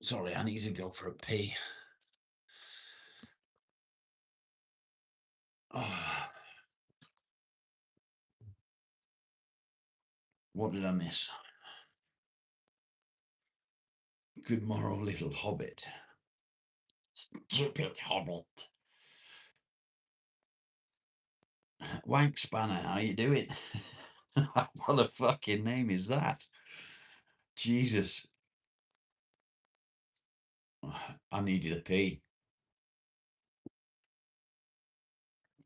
Sorry, I need to go for a pee. Oh, what did I miss? Good moral little hobbit. Stupid hobbit. Wank Spanner, how you doing? What a fucking name is that? Jesus. I needed a pee.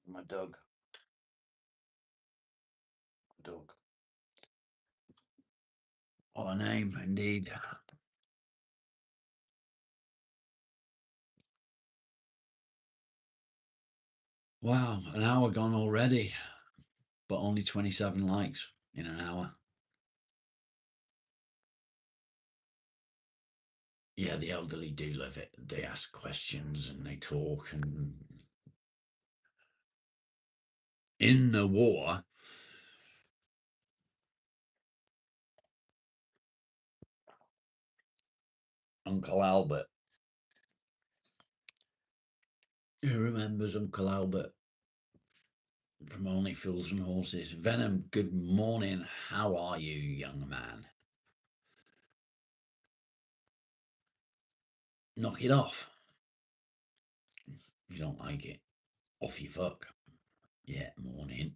My dog. Dog. What a name, indeed. Wow, an hour gone already, but only 27 likes in an hour. Yeah, the elderly do love it. They ask questions and they talk. And in the war, Uncle Albert. Who remembers Uncle Albert from Only Fools and Horses? Venom, good morning. How are you, young man? Knock it off. If you don't like it, off you fuck. Yeah, morning.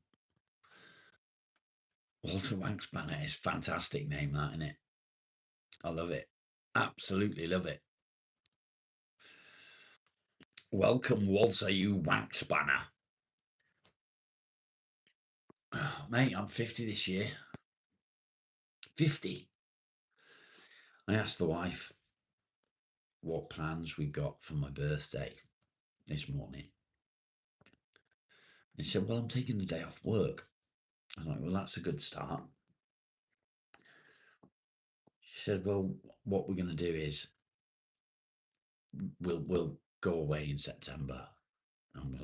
Walter Wankspanner is fantastic name, that, isn't it? I love it. Absolutely love it. Welcome, Walter, you Wankspanner. Oh, mate, I'm 50 this year. 50. I asked the wife what plans we got for my birthday this morning. And she said, well, I'm taking the day off work. I was like, well, that's a good start. She said, well, what we're going to do is we'll go away in September and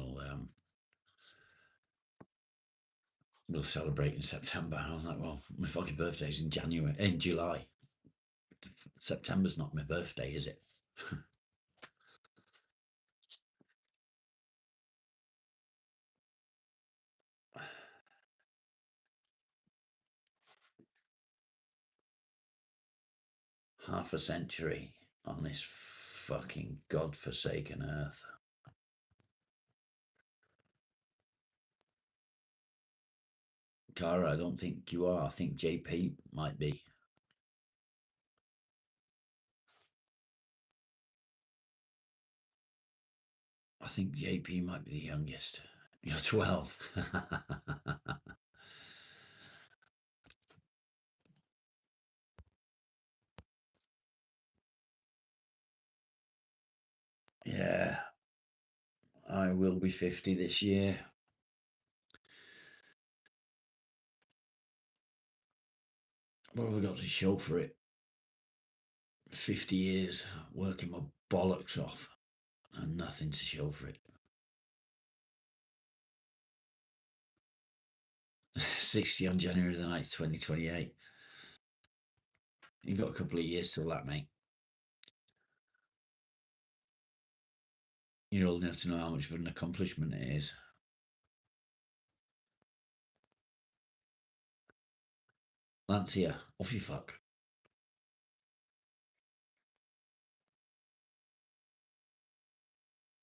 we'll celebrate in September. I was like, well, my fucking birthday's in July. September's not my birthday, is it? 1/2 a century on this fucking godforsaken earth. Cara, I don't think you are. I think JP might be. I think JP might be the youngest. You're 12. Yeah, I will be 50 this year. What have I got to show for it? 50 years working my bollocks off and nothing to show for it. 60 on January the 9th, 2028. You've got a couple of years till that, mate. You're old enough to know how much of an accomplishment it is. Lancia, off you fuck.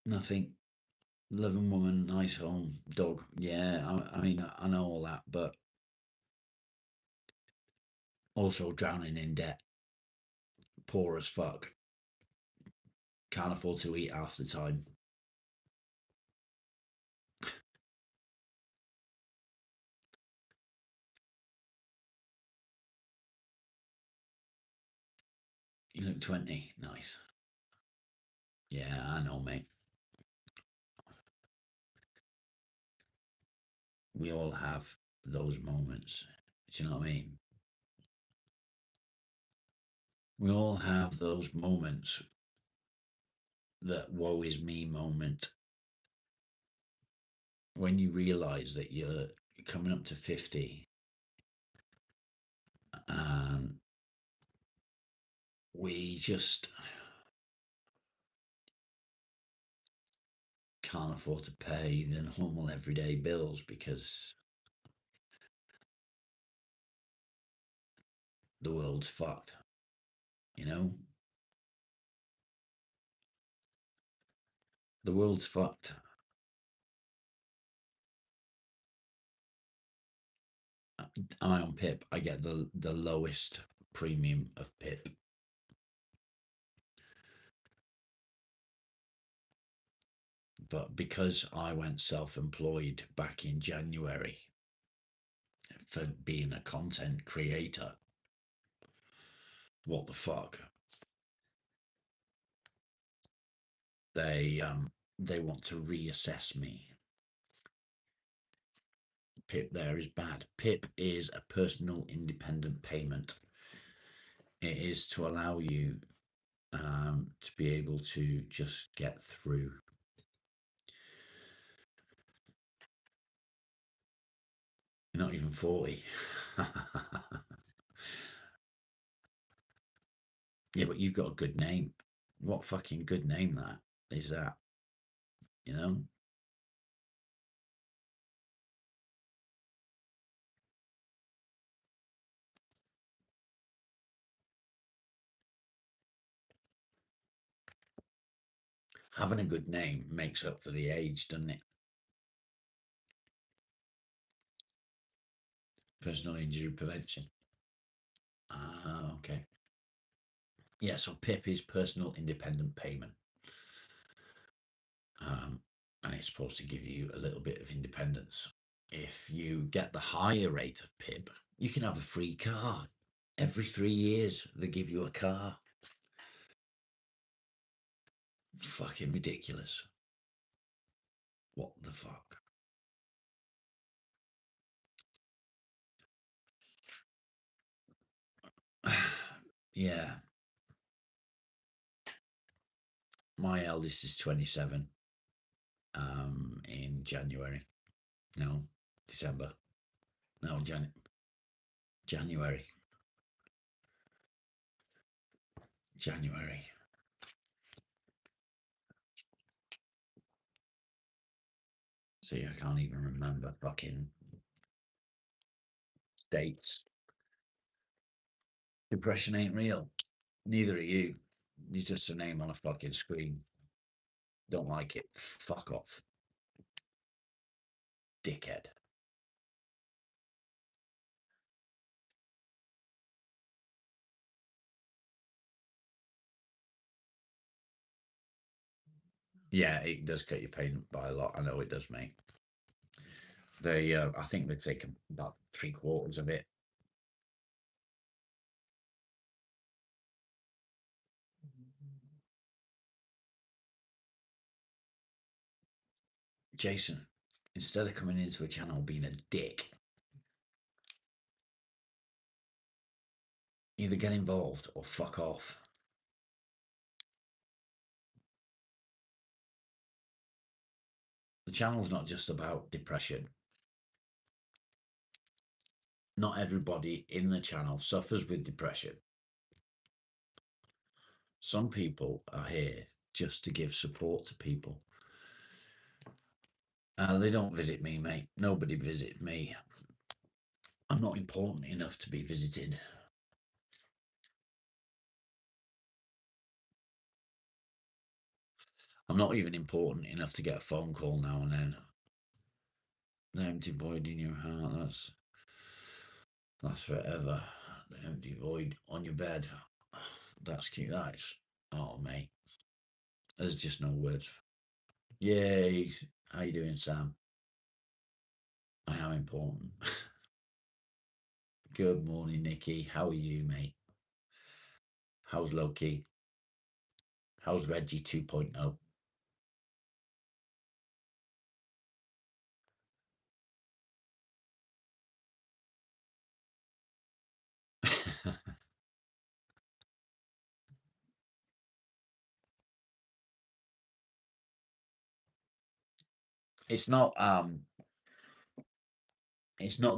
Nothing. Loving woman, nice home, dog. Yeah, I mean, I know all that, but also drowning in debt. Poor as fuck. Can't afford to eat half the time. You look 20. Nice. Yeah, I know, mate. We all have those moments. Do you know what I mean? We all have those moments, that woe is me moment. when you realize that you're coming up to 50 and we just can't afford to pay the normal everyday bills because the world's fucked, you know? The world's fucked. I on PIP, I get the lowest premium of PIP. But because I went self-employed back in January for being a content creator, what the fuck? They want to reassess me. PIP there is bad. PIP is a personal independent payment. It is to allow you to be able to just get through. You're not even 40. Yeah, but you've got a good name. What fucking good name that is that? You know? Having a good name makes up for the age, doesn't it? Personal injury prevention. Ah, okay. Yeah, so PIP is personal independent payment. And it's supposed to give you a little bit of independence. If you get the higher rate of PIP, you can have a free car. Every 3 years, they give you a car. Fucking ridiculous. What the fuck? Yeah. My eldest is 27 in January. No, December. No, January. January. See, I can't even remember fucking dates. Depression ain't real. Neither are you. You're just a name on a fucking screen. Don't like it. Fuck off. Dickhead. Yeah, it does cut your payment by a lot. I know it does, mate. They, I think they take about 3/4 of it. Jason, instead of coming into a channel being a dick, either get involved or fuck off. The channel's not just about depression. Not everybody in the channel suffers with depression. Some people are here just to give support to people. They don't visit me, mate. Nobody visits me. I'm not important enough to be visited. I'm not even important enough to get a phone call now and then. The empty void in your heart, that's forever. The empty void on your bed. That's cute. That's, oh mate. There's just no words. Yay. How you doing, Sam? I am important. Good morning, Nikki. How are you, mate? How's Loki? How's Reggie 2.0? it's not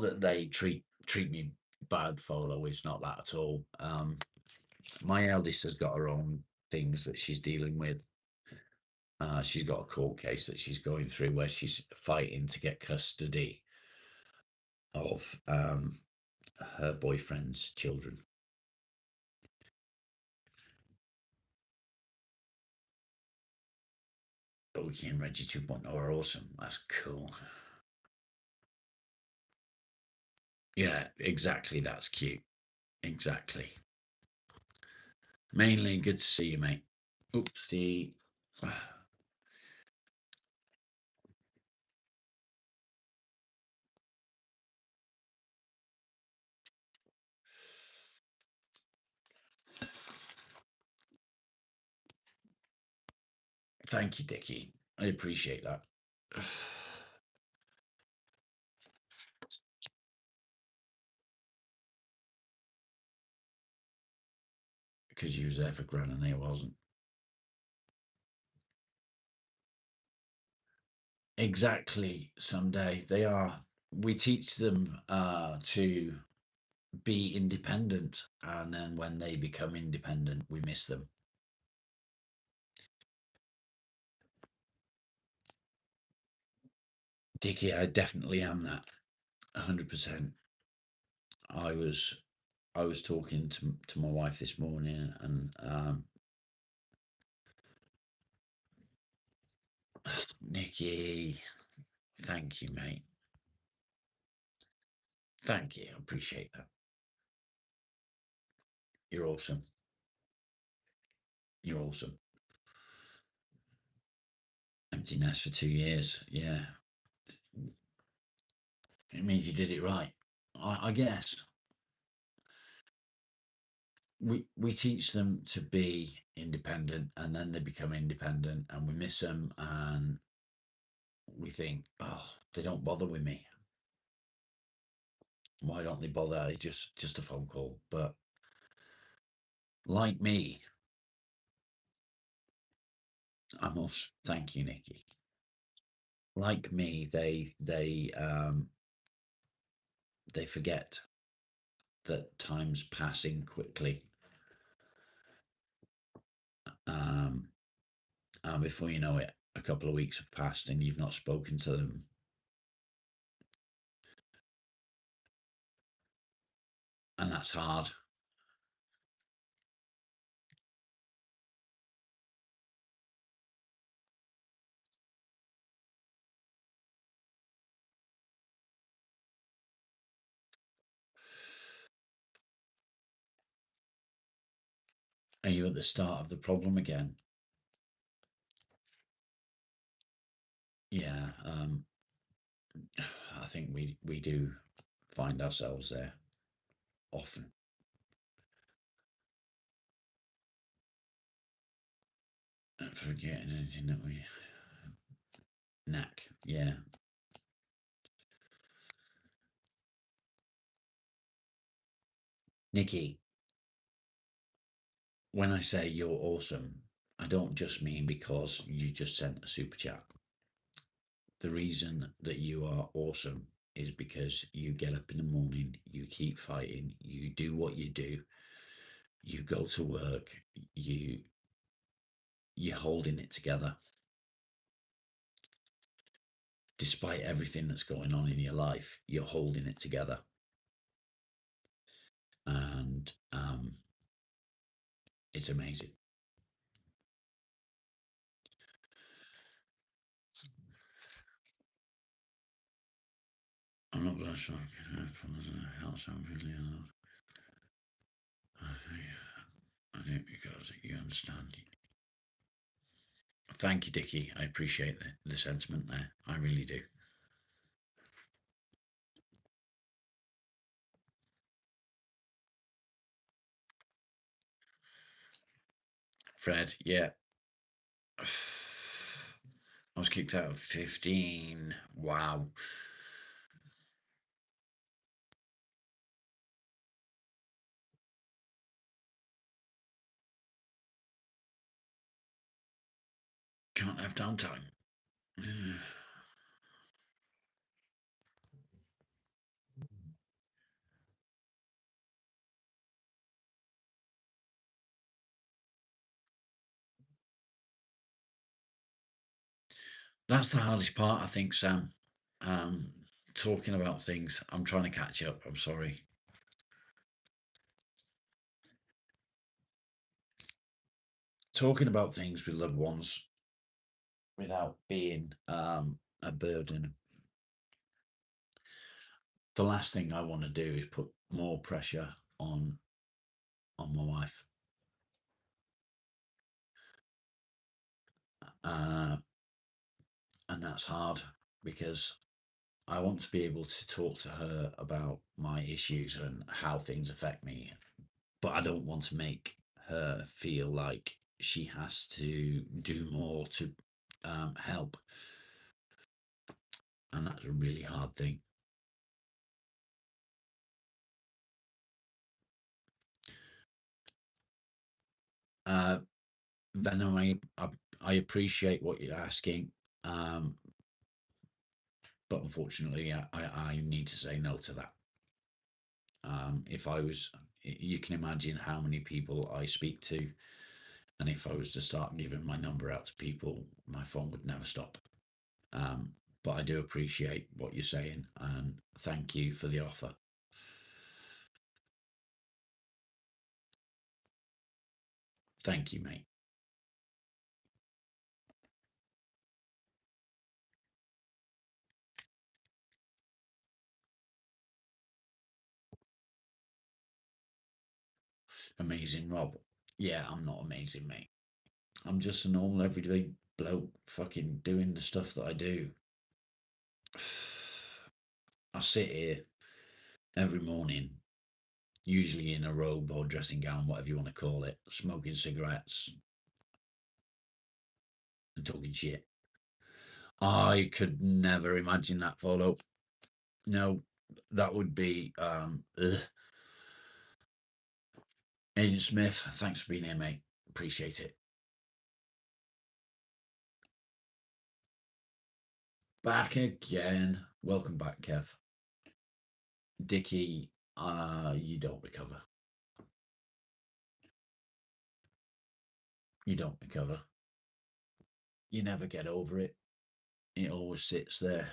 that they treat me bad, Folo. It's not that at all. My eldest has got her own things that she's dealing with. She's got a court case that she's going through where she's fighting to get custody of her boyfriend's children. Oki and Reggie 2.0 are awesome. That's cool. Yeah, exactly. That's cute. Exactly. Mainly good to see you, mate. Oopsie. Thank you, Dickie. I appreciate that. Because you was there for Gran and they wasn't. Exactly. Someday they are. We teach them to be independent, and then when they become independent, we miss them. Dickie, I definitely am that. 100%. I was talking to my wife this morning, and Nikki, thank you, mate. Thank you. I appreciate that. You're awesome. You're awesome. Empty nest for 2 years. Yeah. It means you did it right. I guess. We teach them to be independent, and then they become independent, and we miss them, and we think, oh, they don't bother with me. Why don't they bother? It's just a phone call. But like me, I must thank you, Nikki. Like me, they forget that time's passing quickly. And before you know it, a couple of weeks have passed and you've not spoken to them. And that's hard. Are you at the start of the problem again? Yeah, I think we do find ourselves there often. Forgetting anything that we knack. Yeah. Nikki, when I say you're awesome, I don't just mean because you just sent a super chat. The reason that you are awesome is because you get up in the morning, you keep fighting, you do what you do, you go to work, you're holding it together. Despite everything that's going on in your life, you're holding it together. And it's amazing. I'm not blessed. I'm really alone. I think because you understand. Thank you, Dickie. I appreciate the sentiment there. I really do. Fred, yeah. I was kicked out of 15. Wow. Can't have downtime. That's the hardest part, I think, Sam. Um, Talking about things. I'm trying to catch up. I'm sorry. Talking about things with loved ones without being a burden. The last thing I want to do is put more pressure on my wife. Uh, and that's hard because I want to be able to talk to her about my issues and how things affect me, but I don't want to make her feel like she has to do more to help, and that's a really hard thing. Uh, Venom, I appreciate what you're asking, um, but unfortunately, I need to say no to that. If I was, you can imagine how many people I speak to, and if I was to start giving my number out to people, my phone would never stop. Um, but I do appreciate what you're saying, and thank you for the offer. Thank you, mate. Amazing, Rob. Yeah, I'm not amazing, mate. I'm just a normal, everyday bloke fucking doing the stuff that I do. I sit here every morning, usually in a robe or dressing gown, whatever you want to call it, smoking cigarettes and talking shit. I could never imagine that photo. No, that would be Agent Smith. Thanks for being here, mate. Appreciate it. Back again. Welcome back, Kev. Dickie, you don't recover. You don't recover. You never get over it. It always sits there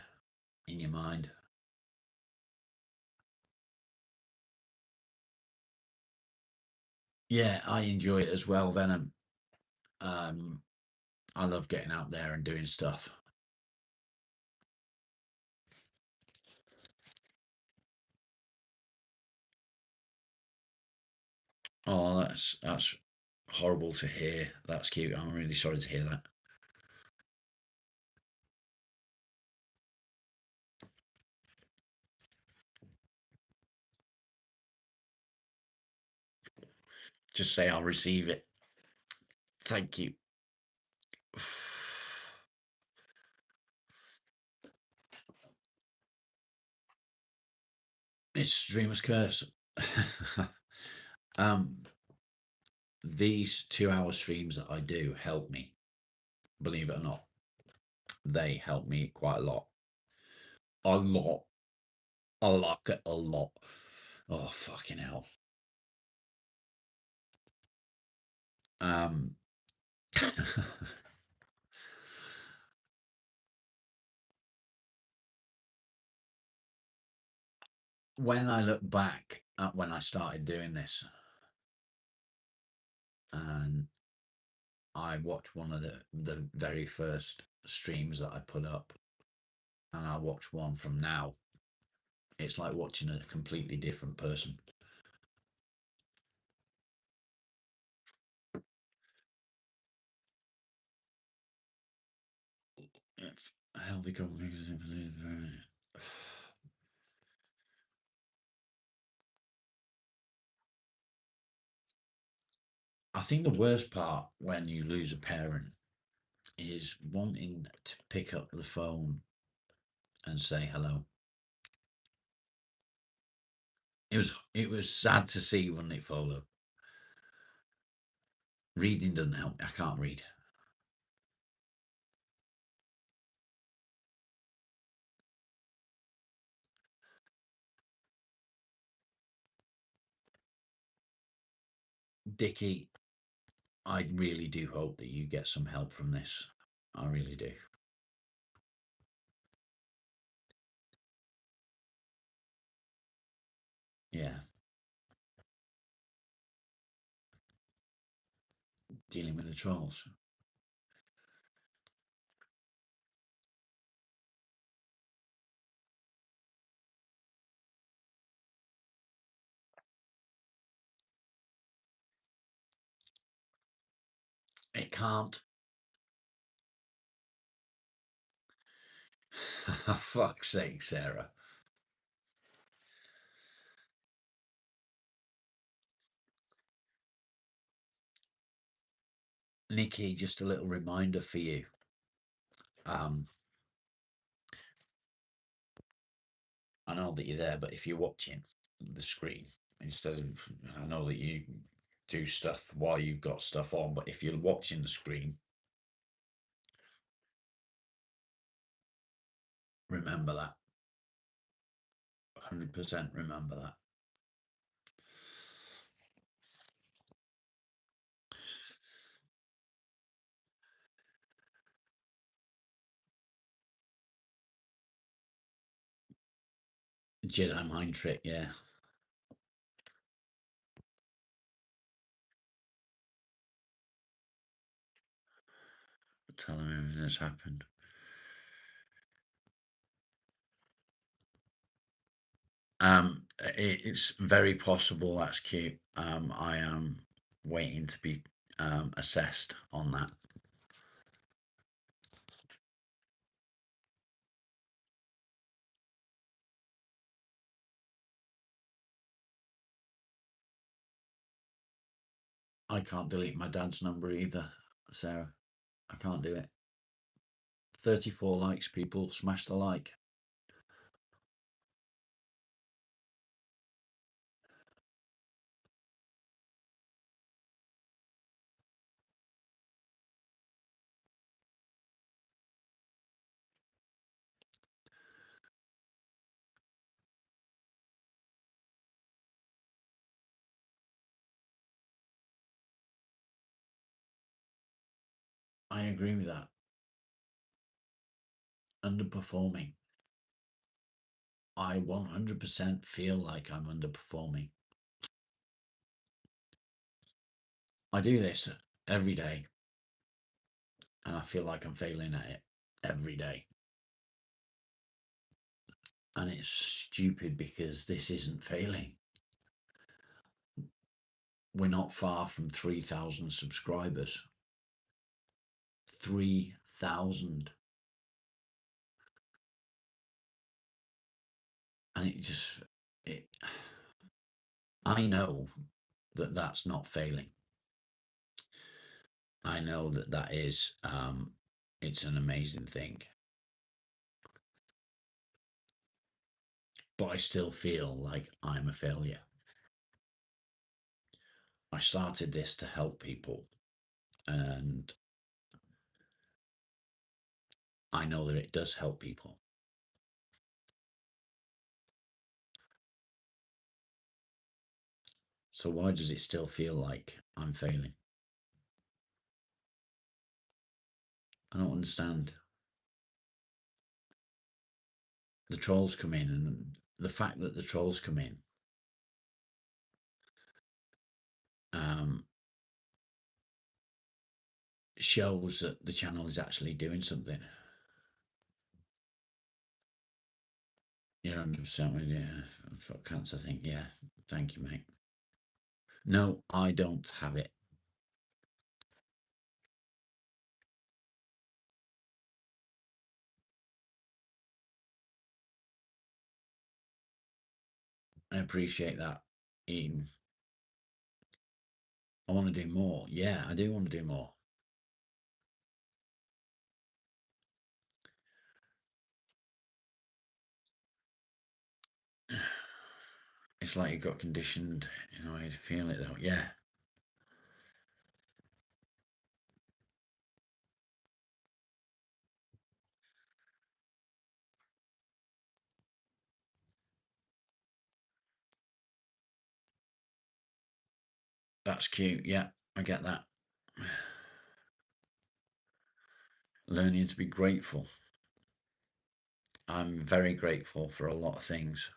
in your mind. Yeah, I enjoy it as well, Venom. Um, I love getting out there and doing stuff. Oh, that's horrible to hear. That's cute. I'm really sorry to hear that. Just say I'll receive it. Thank you. It's Streamer's Curse. um, these 2 hour streams that I do help me, believe it or not. They help me quite a lot. A lot. I like it a lot. Oh, fucking hell. Um, when I look back at when I started doing this, and I watched one of the very first streams that I put up, and I watch one from now, it's like watching a completely different person. If a healthy company. I think the worst part when you lose a parent is wanting to pick up the phone and say hello. It was sad to see, wasn't it, Folo? Reading doesn't help. I can't read. Dickie, I really do hope that you get some help from this. I really do. Yeah. Dealing with the trolls. It can't. Fuck's sake, Sarah. Nikki, just a little reminder for you. I know that you're there, but if you're watching the screen instead of, I know that you do stuff while you've got stuff on, but if you're watching the screen, remember that. 100% remember that. Jedi mind trick, yeah. Tell him everything that's happened. It's very possible. That's cute. I am waiting to be assessed on that. I can't delete my dad's number either, Sarah. I can't do it. 34 likes, people. Smash the like. I agree with that. Underperforming. I 100% feel like I'm underperforming. I do this every day and I feel like I'm failing at it every day. And it's stupid because this isn't failing. We're not far from 3,000 subscribers. 3,000. And I know that that's not failing. I know that that is, it's an amazing thing. But I still feel like I'm a failure. I started this to help people, and I know that it does help people. So why does it still feel like I'm failing? I don't understand. The trolls come in, and the fact that the trolls come in shows that the channel is actually doing something. You're 100% with for cancer thing. Yeah, thank you, mate. No, I don't have it. I appreciate that, Ian. I want to do more. Yeah, I do want to do more. It's like you got conditioned in a way to feel it though. Yeah. That's cute. Yeah, I get that. Learning to be grateful. I'm very grateful for a lot of things.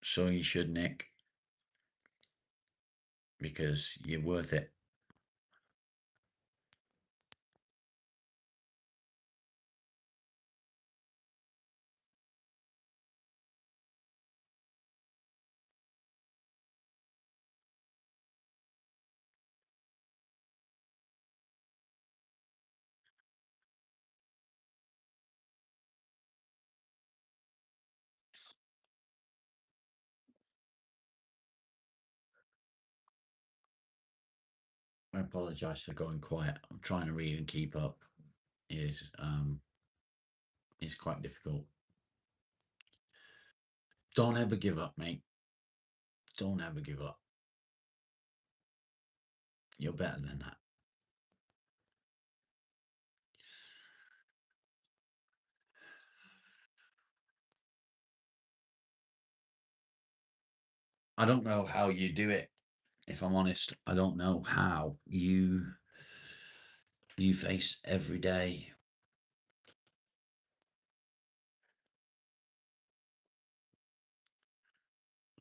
So you should, Nick, because you're worth it. I apologise for going quiet. I'm trying to read and keep up. Is quite difficult. Don't ever give up, mate. Don't ever give up. You're better than that. I don't know how you do it. If I'm honest, I don't know how you face every day.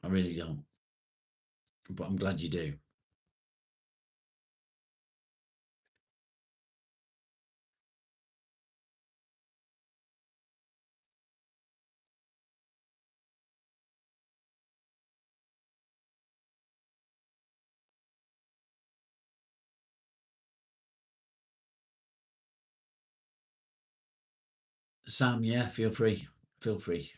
I really don't. But I'm glad you do. Sam, yeah, feel free. Feel free.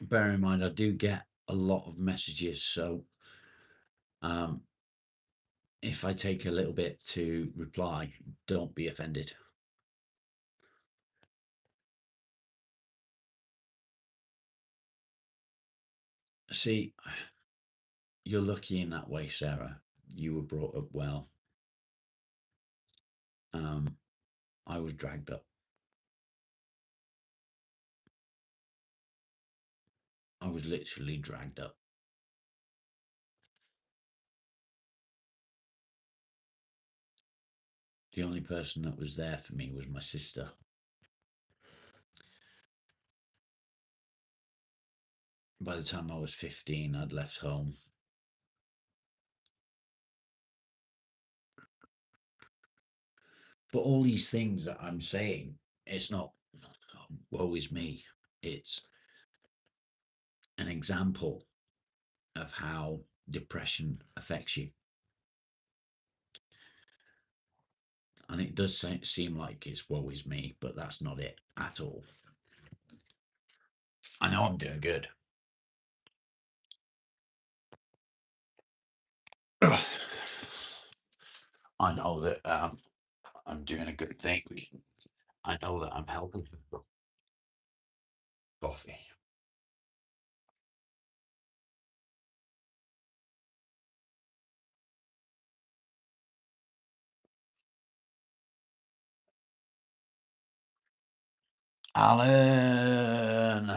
Bear in mind, I do get a lot of messages, so if I take a little bit to reply, don't be offended. See, you're lucky in that way, Sarah. You were brought up well. I was dragged up. I was literally dragged up. The only person that was there for me was my sister. By the time I was 15, I'd left home. But all these things that I'm saying, it's not, woe is me. It's an example of how depression affects you. And it does seem like it's woe is me, but that's not it at all. I know I'm doing good. I know that I'm doing a good thing. I know that I'm helping people. Coffee. Alan,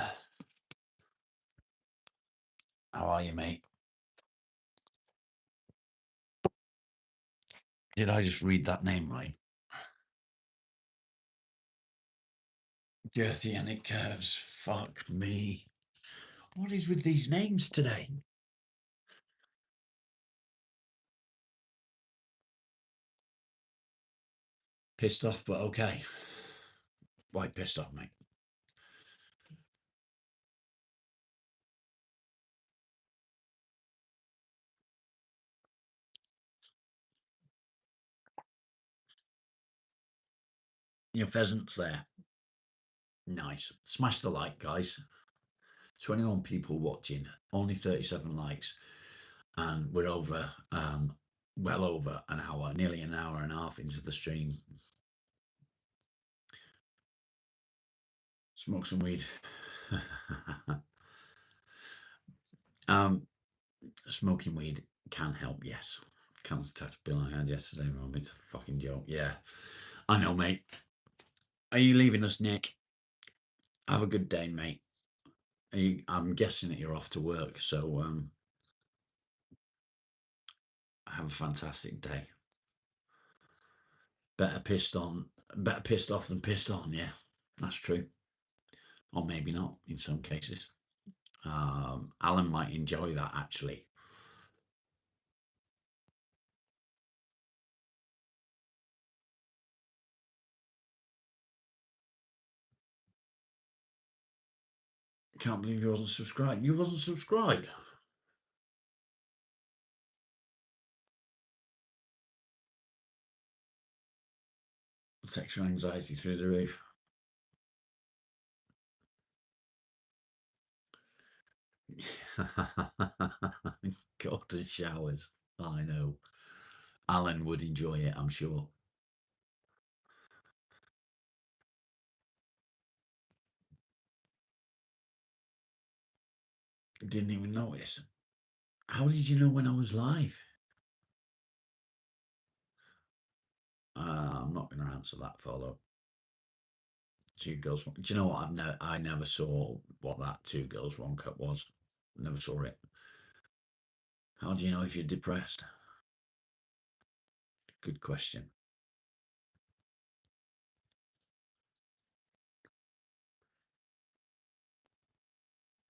how are you, mate? Did I just read that name right? Girthy and it curves. Fuck me. What is with these names today? Pissed off, but okay. Why pissed off, mate? Your pheasant's there. Nice. Smash the like, guys. 21 people watching, only 37 likes, and we're over, well over an hour, nearly an hour and a half into the stream. Smoke some weed. Smoking weed can help, yes. Council tax bill I had yesterday, Rob. It's a fucking joke. Yeah, I know, mate. Are you leaving us, Nick? Have a good day, mate. I'm guessing that you're off to work, so have a fantastic day. Better pissed on Better pissed off than pissed on, yeah. That's true. Or maybe not in some cases. Alan might enjoy that actually. Can't believe you wasn't subscribed. You wasn't subscribed. Sexual anxiety through the roof. Go to showers. I know. Alan would enjoy it, I'm sure. Didn't even notice. How did you know when I was live? I'm not going to answer that, follow. Two girls. Do you know what? I never saw what that Two Girls One Cup was. Never saw it. How do you know if you're depressed? Good question.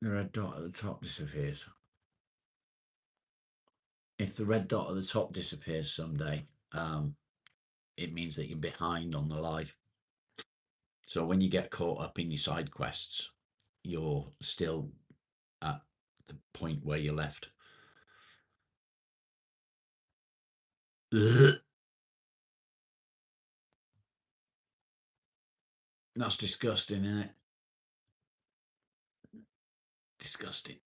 The red dot at the top disappears. If the red dot at the top disappears someday, it means that you're behind on the live. So when you get caught up in your side quests, you're still at the point where you left. Ugh. That's disgusting, isn't it? Disgusting.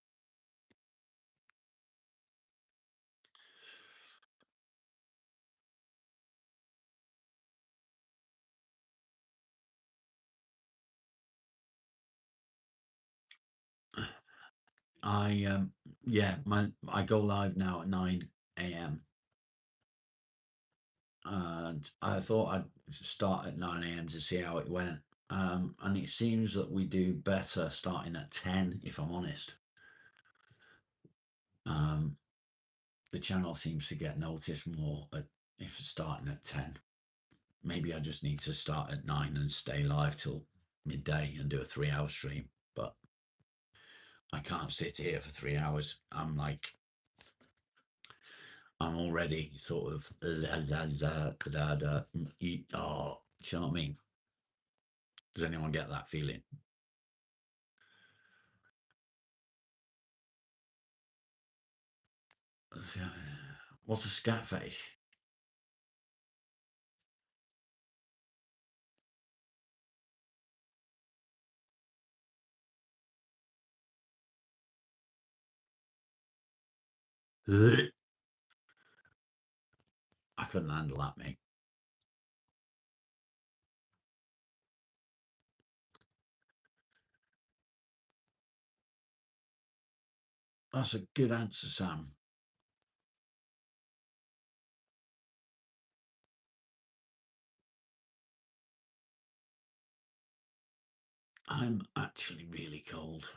I go live now at 9 a.m. and I thought I'd start at 9 a.m. to see how it went. And it seems that we do better starting at 10, if I'm honest. The channel seems to get noticed more if it's starting at 10. Maybe I just need to start at 9 and stay live till midday and do a 3-hour stream. But I can't sit here for 3 hours. I'm already sort of, do you know what I mean? Does anyone get that feeling? What's a scat face? I couldn't handle that, mate. That's a good answer, Sam. I'm actually really cold.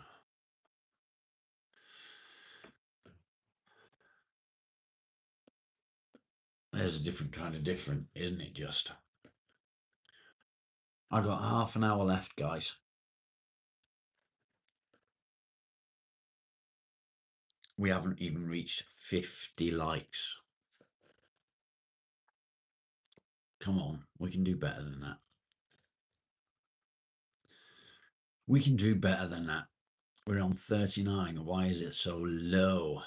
There's a different kind of different, isn't it? Just. I got half an hour left, guys. We haven't even reached 50 likes. Come on, we can do better than that. We can do better than that. We're on 39. Why is it so low?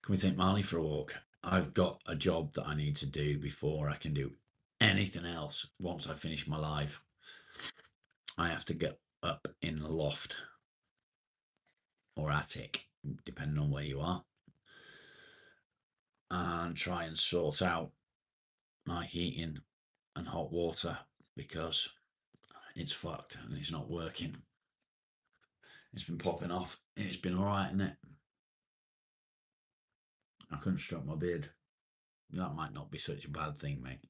Can we take Marley for a walk? I've got a job that I need to do before I can do anything else. Once I finish my live, I have to get up in the loft or attic, depending on where you are, and try and sort out my heating and hot water because it's fucked and it's not working. It's been popping off. It's been all right, isn't it? I couldn't stroke my beard. That might not be such a bad thing, mate.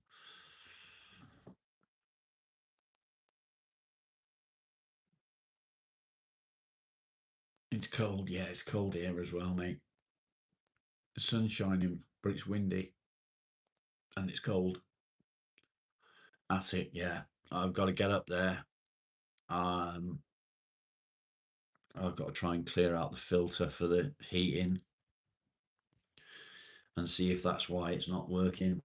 It's cold. Yeah, it's cold here as well, mate. The sun's shining, but it's windy and it's cold. That's it. Yeah, I've got to get up there. I've got to try and clear out the filter for the heating and see if that's why it's not working.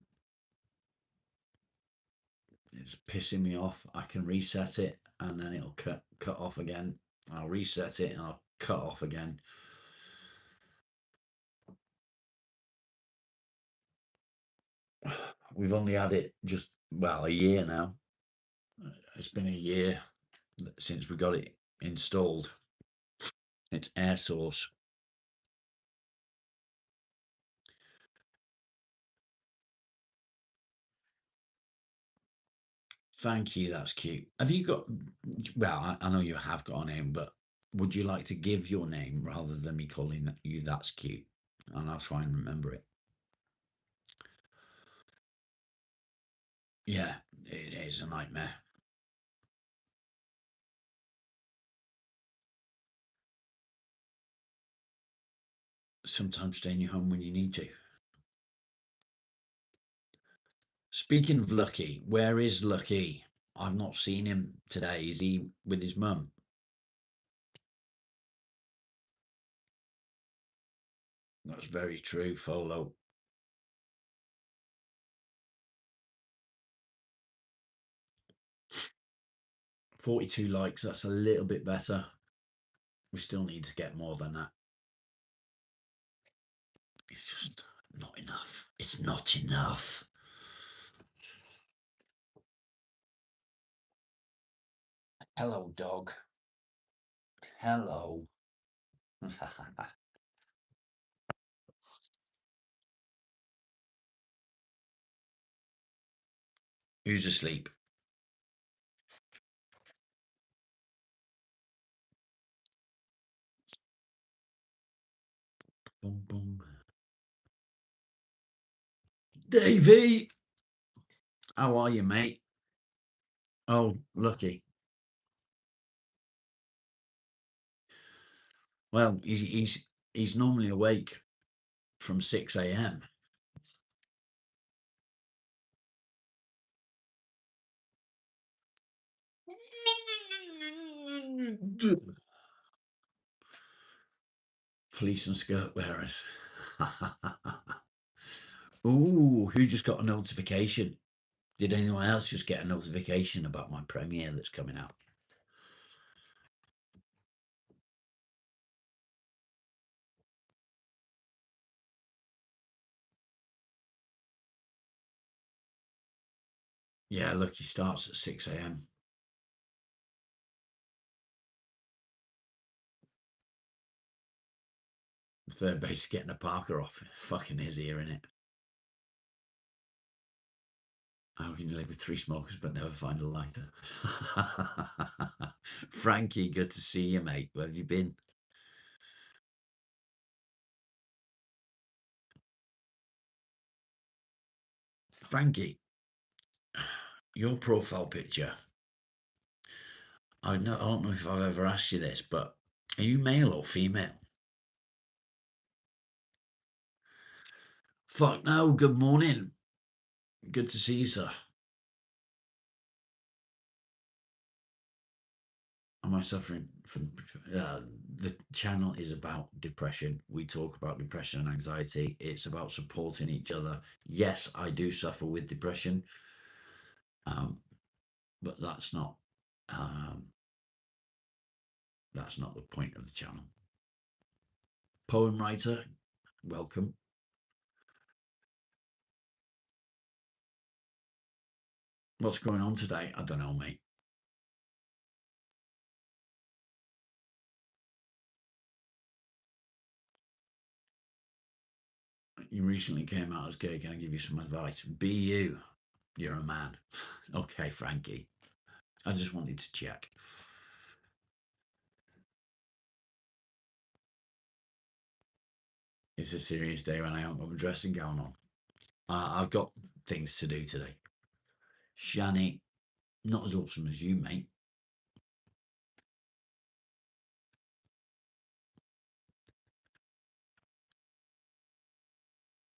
It's pissing me off. I can reset it and then it'll cut off again. I'll reset it and I'll cut off again. We've only had it just, well, a year now. It's been a year since we got it installed. It's air source. Thank you. That's cute. Have you got, well, I know you have got a name, but would you like to give your name rather than me calling you that's cute? And I'll try and remember it. Yeah, it is a nightmare. Sometimes staying at home when you need to. Speaking of Lucky, where is Lucky? I've not seen him today. Is he with his mum? That's very true, Folo. 42 likes, that's a little bit better. We still need to get more than that. It's just not enough. It's not enough. Hello, dog. Hello. Who's asleep? Boom, boom. Davey! How are you, mate? Oh, Lucky. Well, he's normally awake from 6 a.m. Fleece and skirt wearers. Ooh, who just got a notification? Did anyone else just get a notification about my premiere that's coming out? Yeah, look, he starts at 6 a.m. Third base getting a Parker off. Fucking is here, innit? How can you live with 3 smokers but never find a lighter? Frankie, good to see you, mate. Where have you been? Frankie, your profile picture. I don't know if I've ever asked you this, but are you male or female? Fuck no, good morning. Good to see you, sir. Am I suffering from the channel is about depression. We talk about depression and anxiety. It's about supporting each other. Yes, I do suffer with depression, but that's not the point of the channel. Poem writer, welcome. What's going on today? I don't know, mate. You recently came out as gay. Can I give you some advice? Be you. You're a man. Okay, Frankie. I just wanted to check. It's a serious day when I haven't got my dressing gown on. I've got things to do today. Shani, not as awesome as you, mate.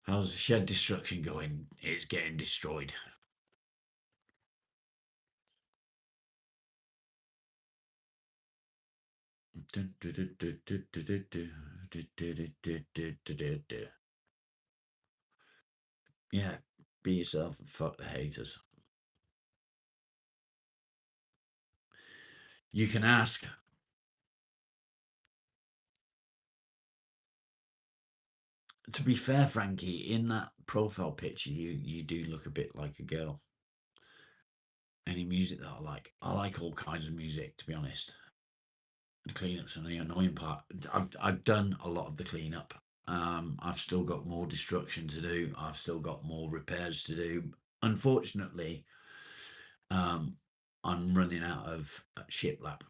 How's the shed destruction going? It's getting destroyed. Yeah, be yourself and fuck the haters. You can ask. To be fair, Frankie, in that profile picture, you do look a bit like a girl. Any music that I like all kinds of music. To be honest, the cleanup's the annoying part. I've done a lot of the cleanup. I've still got more destruction to do. I've still got more repairs to do. Unfortunately, I'm running out of shiplap.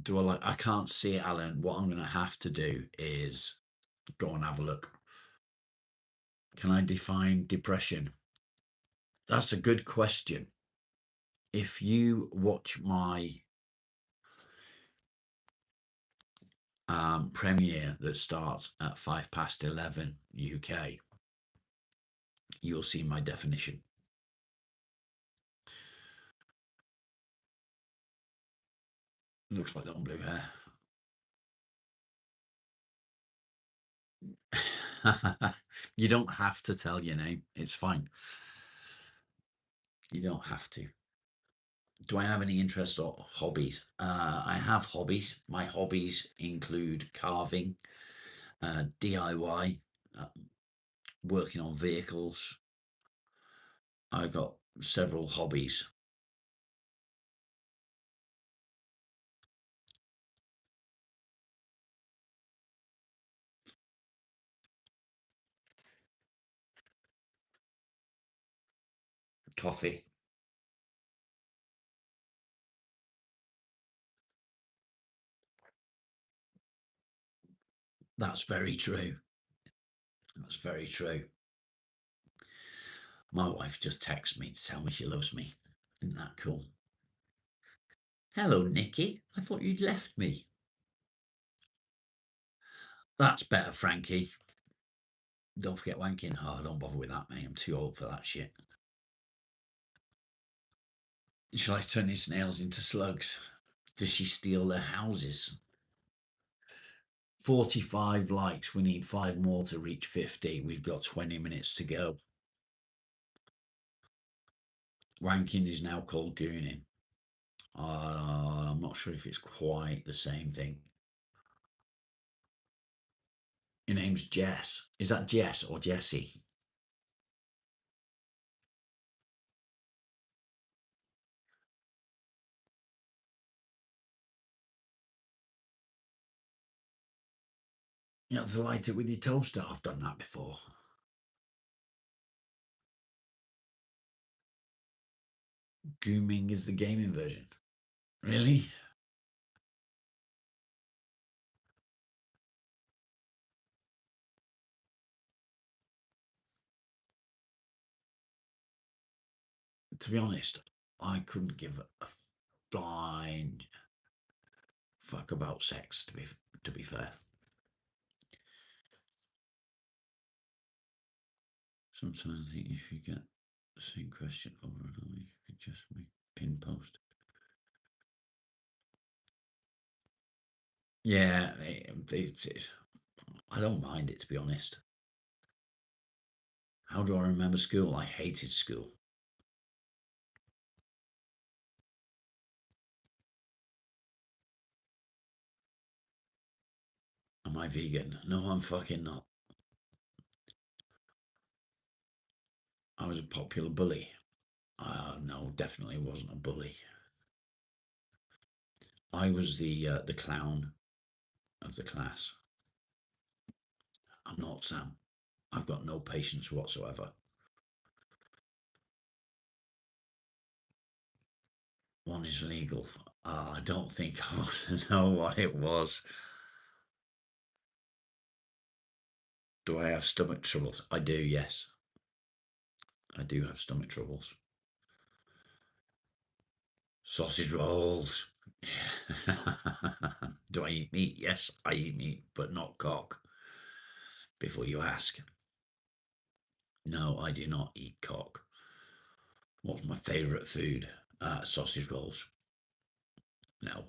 Do I like? I can't see it, Alan. What I'm going to have to do is go and have a look. Can I define depression? That's a good question. If you watch my premiere that starts at 11:05 UK, you'll see my definition. Looks like long blue hair. You don't have to tell your name. It's fine. You don't have to. Do I have any interests or hobbies? I have hobbies. My hobbies include carving, DIY, working on vehicles. I got several hobbies. Coffee. That's very true. That's very true. My wife just texts me to tell me she loves me. Isn't that cool? Hello, Nikki. I thought you'd left me. That's better, Frankie. Don't forget wanking. Oh, don't bother with that, mate. I'm too old for that shit. Shall I turn his nails into slugs? Does she steal their houses? 45 likes. We need 5 more to reach 50. We've got 20 minutes to go. Wanking is now called gooning. I'm not sure if it's quite the same thing. Your name's Jess. Is that Jess or Jessie? You know, to light it with your toaster. I've done that before. Gooming is the gaming version. Really? To be honest, I couldn't give a flying fuck about sex. To be fair, sometimes I think if you get the same question over and over, you could just make pin post. Yeah, I don't mind it, to be honest. How do I remember school? I hated school. Am I vegan? No, I'm fucking not. I was a popular bully. No, definitely wasn't a bully. I was the clown of the class. I'm not, Sam. I've got no patience whatsoever. One is legal. I don't think I want to know what it was. Do I have stomach troubles? I do, yes. I do have stomach troubles. Sausage rolls. Do I eat meat? Yes, I eat meat, but not cock. Before you ask. No, I do not eat cock. What's my favourite food? Sausage rolls. No,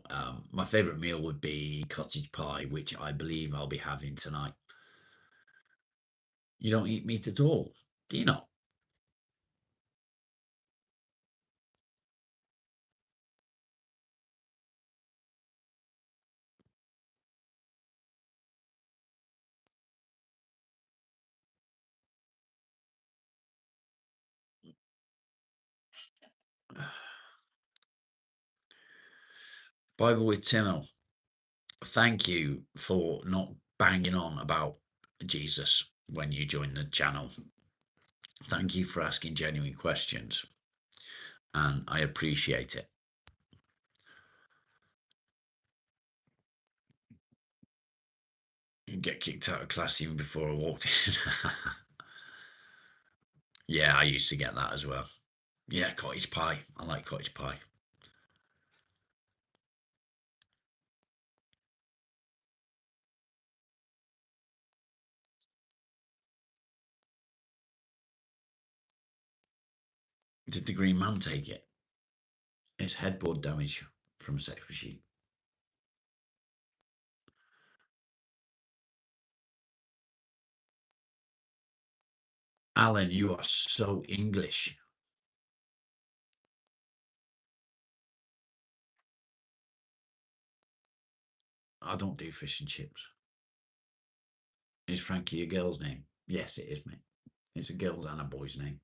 my favourite meal would be cottage pie, which I believe I'll be having tonight. You don't eat meat at all, do you not? Bible with Timo, thank you for not banging on about Jesus when you join the channel. Thank you for asking genuine questions, and I appreciate it. You get kicked out of class even before I walked in. Yeah, I used to get that as well. Yeah, cottage pie. I like cottage pie. Did the Green Man take it? It's headboard damage from sex machine. Alan, you are so English. I don't do fish and chips. Is Frankie a girl's name? Yes, it is, mate. It's a girl's and a boy's name.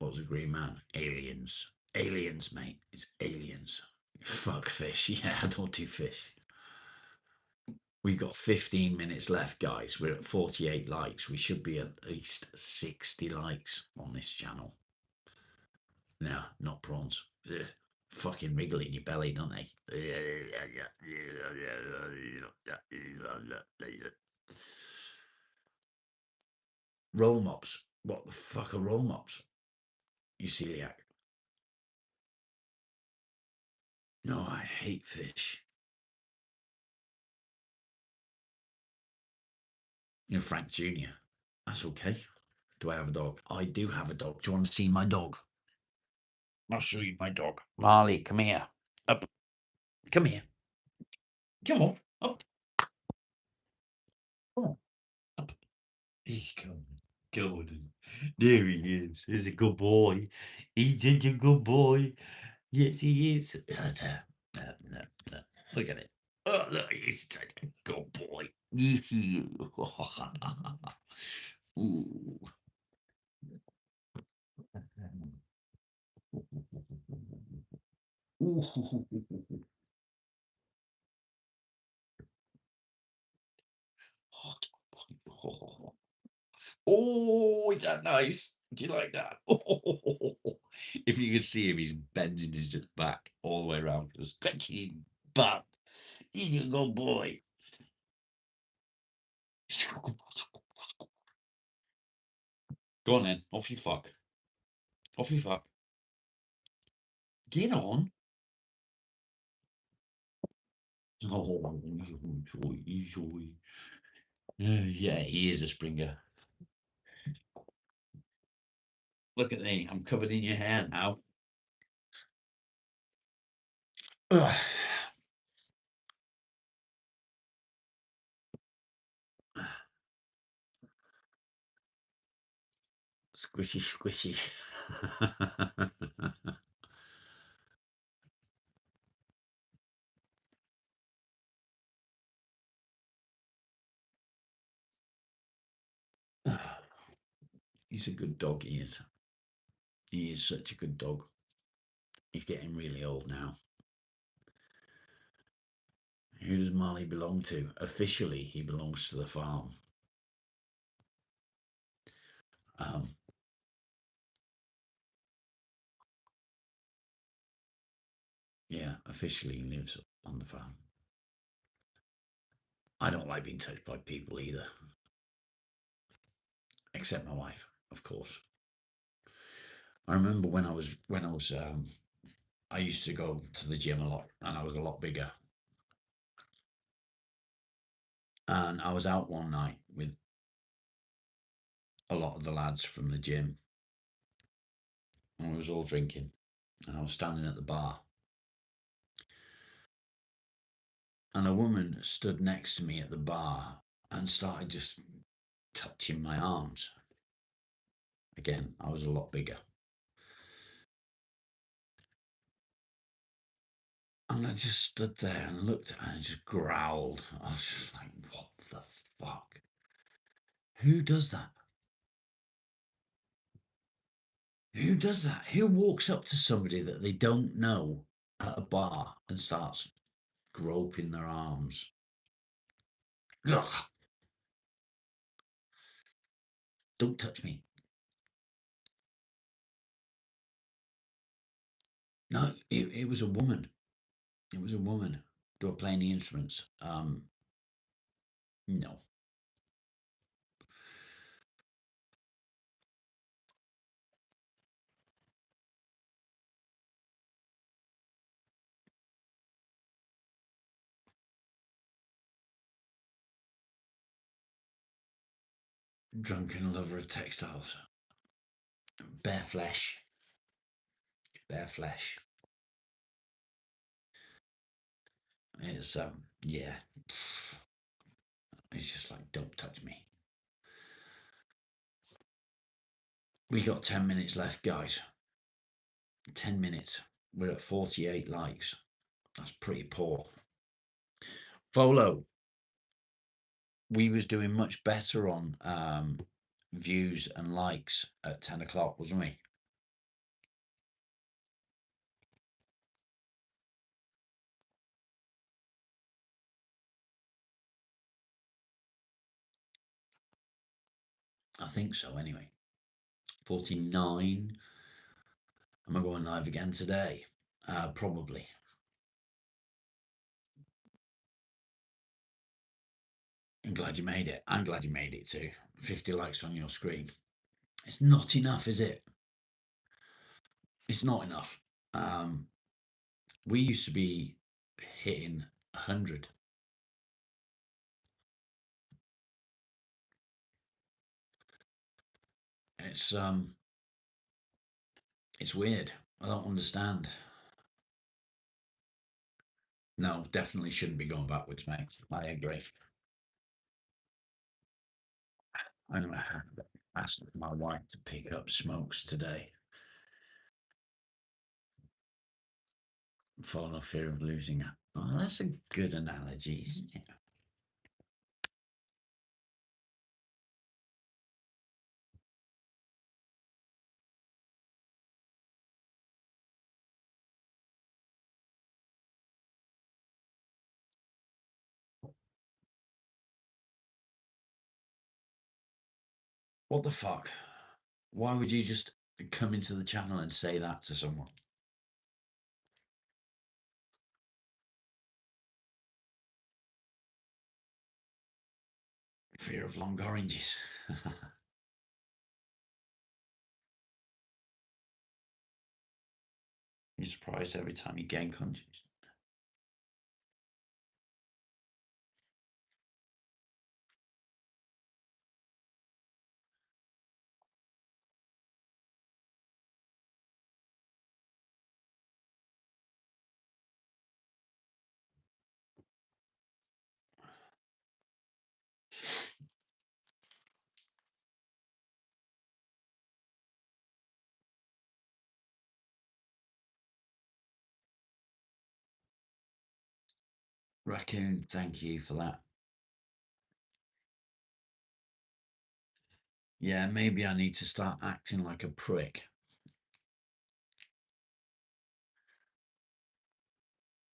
What's the Green Man? Aliens. Aliens, mate. It's aliens. Fuck fish. Yeah, I don't do fish. We've got 15 minutes left, guys. We're at 48 likes. We should be at least 60 likes on this channel. No, not prawns. Ugh. Fucking wriggle in your belly, don't they? Roll mops. What the fuck are roll mops? You celiac. No, I hate fish. You're Frank Jr. That's okay. Do I have a dog? I do have a dog. Do you want to see my dog? I'll show you my dog. Marley, come here. Up. Come here. Come on. Up. Come on. Up. He's coming. Golden. There he is. He's a good boy. He's such a good boy. Yes, he is. No. Look at it. Oh, look, he's such a good boy. Ooh. Ooh. Oh, is that nice? Do you like that? If you could see him, he's bending his back all the way around, stretching his butt. He's a good boy. Go on then, off you fuck. Off you fuck. Get on. Oh, enjoy. Yeah, he is a Springer. Look at me, I'm covered in your hair now. Ugh. Squishy, squishy. He's a good dog, he is. He is such a good dog. He's getting really old now. Who does Marley belong to? Officially, he belongs to the farm. Um, yeah, officially he lives on the farm. I don't like being touched by people either, except my wife, of course. I remember I used to go to the gym a lot, and I was a lot bigger. And I was out one night with a lot of the lads from the gym, and we was all drinking, and I was standing at the bar, And a woman stood next to me at the bar and started just touching my arms. Again, I was a lot bigger. And I just stood there and looked at her and just growled. I was just like, what the fuck? Who does that? Who does that? Who walks up to somebody that they don't know at a bar and starts groping their arms? Ugh. Don't touch me. No, it was a woman. It was a woman. They were playing the instruments. No. Drunken lover of textiles. Bare flesh. Bare flesh. It's yeah. It's just like, don't touch me. We got 10 minutes left, guys. 10 minutes. We're at 48 likes. That's pretty poor. Folo, we was doing much better on views and likes at 10 o'clock, wasn't we? I think so, anyway. 49. Am I going live again today? Probably. I'm glad you made it. I'm glad you made it too. 50 likes on your screen. It's not enough, is it? It's not enough. We used to be hitting 100. It's weird. I don't understand. No, definitely shouldn't be going backwards, mate. I agree. I'm gonna have to ask my wife to pick up smokes today. For no fear of losing her. Oh, that's a good analogy, isn't it? What the fuck? Why would you just come into the channel and say that to someone? Fear of long oranges. You're surprised every time you gain conscious. Raccoon, thank you for that. Yeah, maybe I need to start acting like a prick.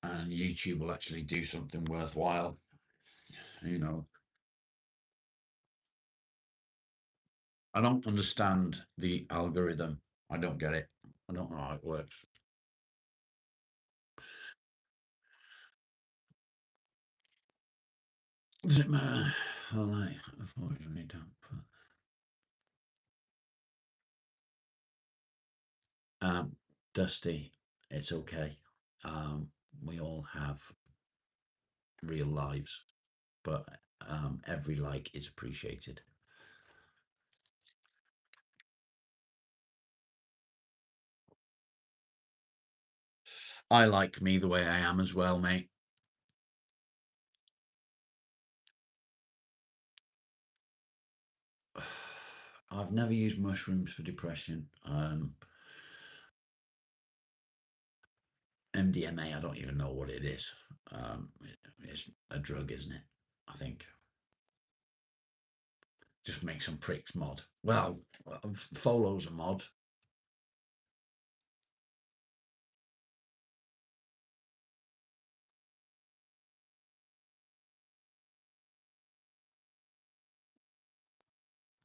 And YouTube will actually do something worthwhile. You know, I don't understand the algorithm. I don't get it. I don't know how it works. Does it matter? Well, like, unfortunately, don't put. Dusty, it's okay. We all have real lives, but every like is appreciated. I like me the way I am as well, mate. I've never used mushrooms for depression. MDMA, I don't even know what it is. It's a drug, isn't it? I think. Just make some pricks mod. Well, Folo's a mod.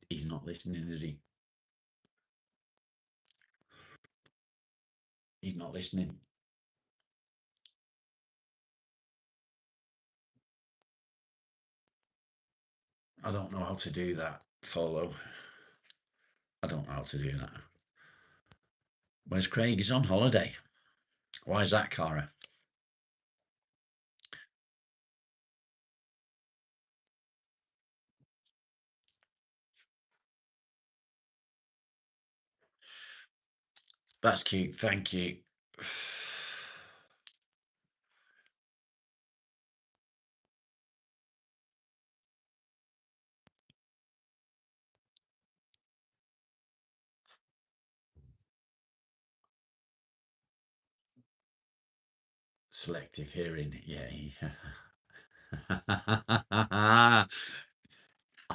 He's not listening, is he? He's not listening. I don't know how to do that, Folo. I don't know how to do that. Where's Craig? He's on holiday. Why is that, Cara? That's cute. Thank you. Selective hearing. Yeah. I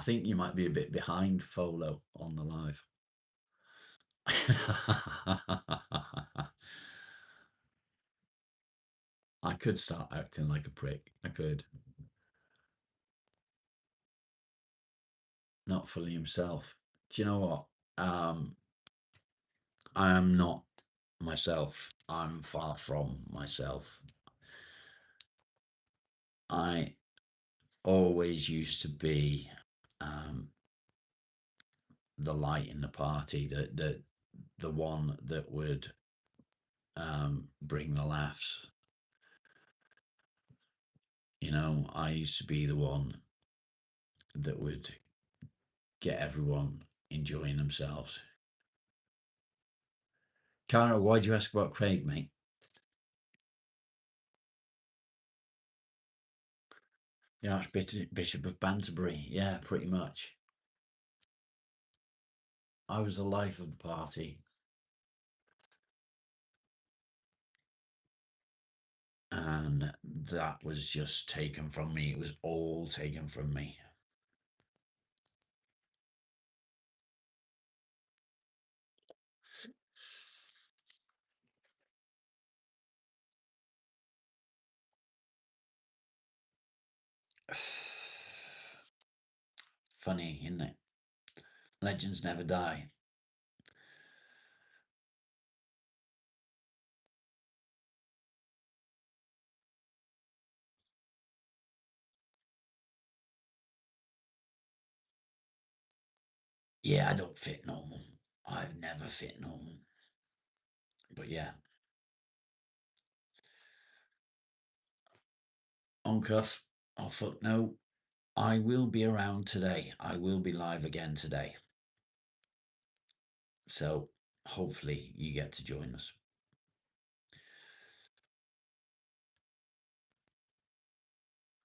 think you might be a bit behind Folo on the live. I could start acting like a prick. I could. Not fully himself. Do you know what? I am not myself. I'm far from myself. I always used to be the light in the party, the one that would bring the laughs. You know, I used to be the one that would get everyone enjoying themselves. Cara, why'd you ask about Craig, mate? The Archbishop of Banterbury. Yeah, pretty much. I was the life of the party. And that was just taken from me. It was all taken from me. Funny, isn't it? Legends never die. Yeah, I don't fit normal. I've never fit normal. But yeah. On cuff. Oh, fuck no. I will be around today. I will be live again today. So hopefully you get to join us.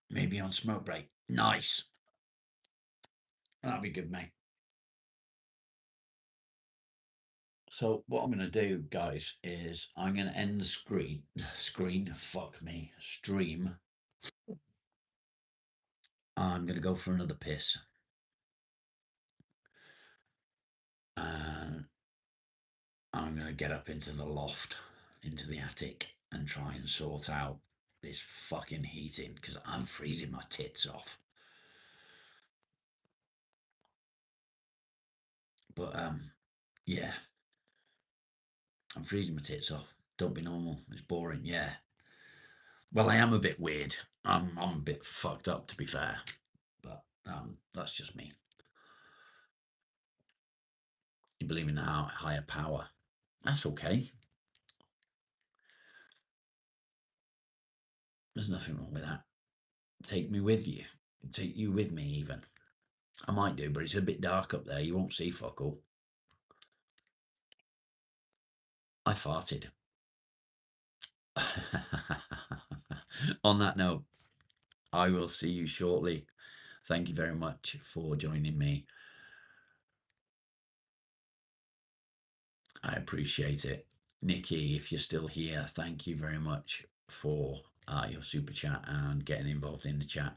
Maybe on smoke break. Nice. That'd be good, mate. So what I'm going to do, guys, is I'm going to end the fuck me, stream. I'm going to go for another piss. And I'm going to get up into the loft, into the attic, and try and sort out this fucking heating because I'm freezing my tits off. But yeah, I'm freezing my tits off. Don't be normal. It's boring. Yeah. Well, I am a bit weird. I'm a bit fucked up, to be fair. But that's just me. You believe in a higher power. That's okay. There's nothing wrong with that. Take me with you. Take you with me, even. I might do, but it's a bit dark up there. You won't see fuck all. I farted. On that note, I will see you shortly. Thank you very much for joining me. I appreciate it. Nikki, if you're still here, thank you very much for your super chat and getting involved in the chat.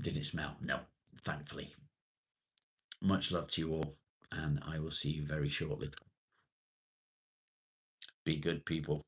Did it smell? No, thankfully. Much love to you all, and I will see you very shortly. Be good, people.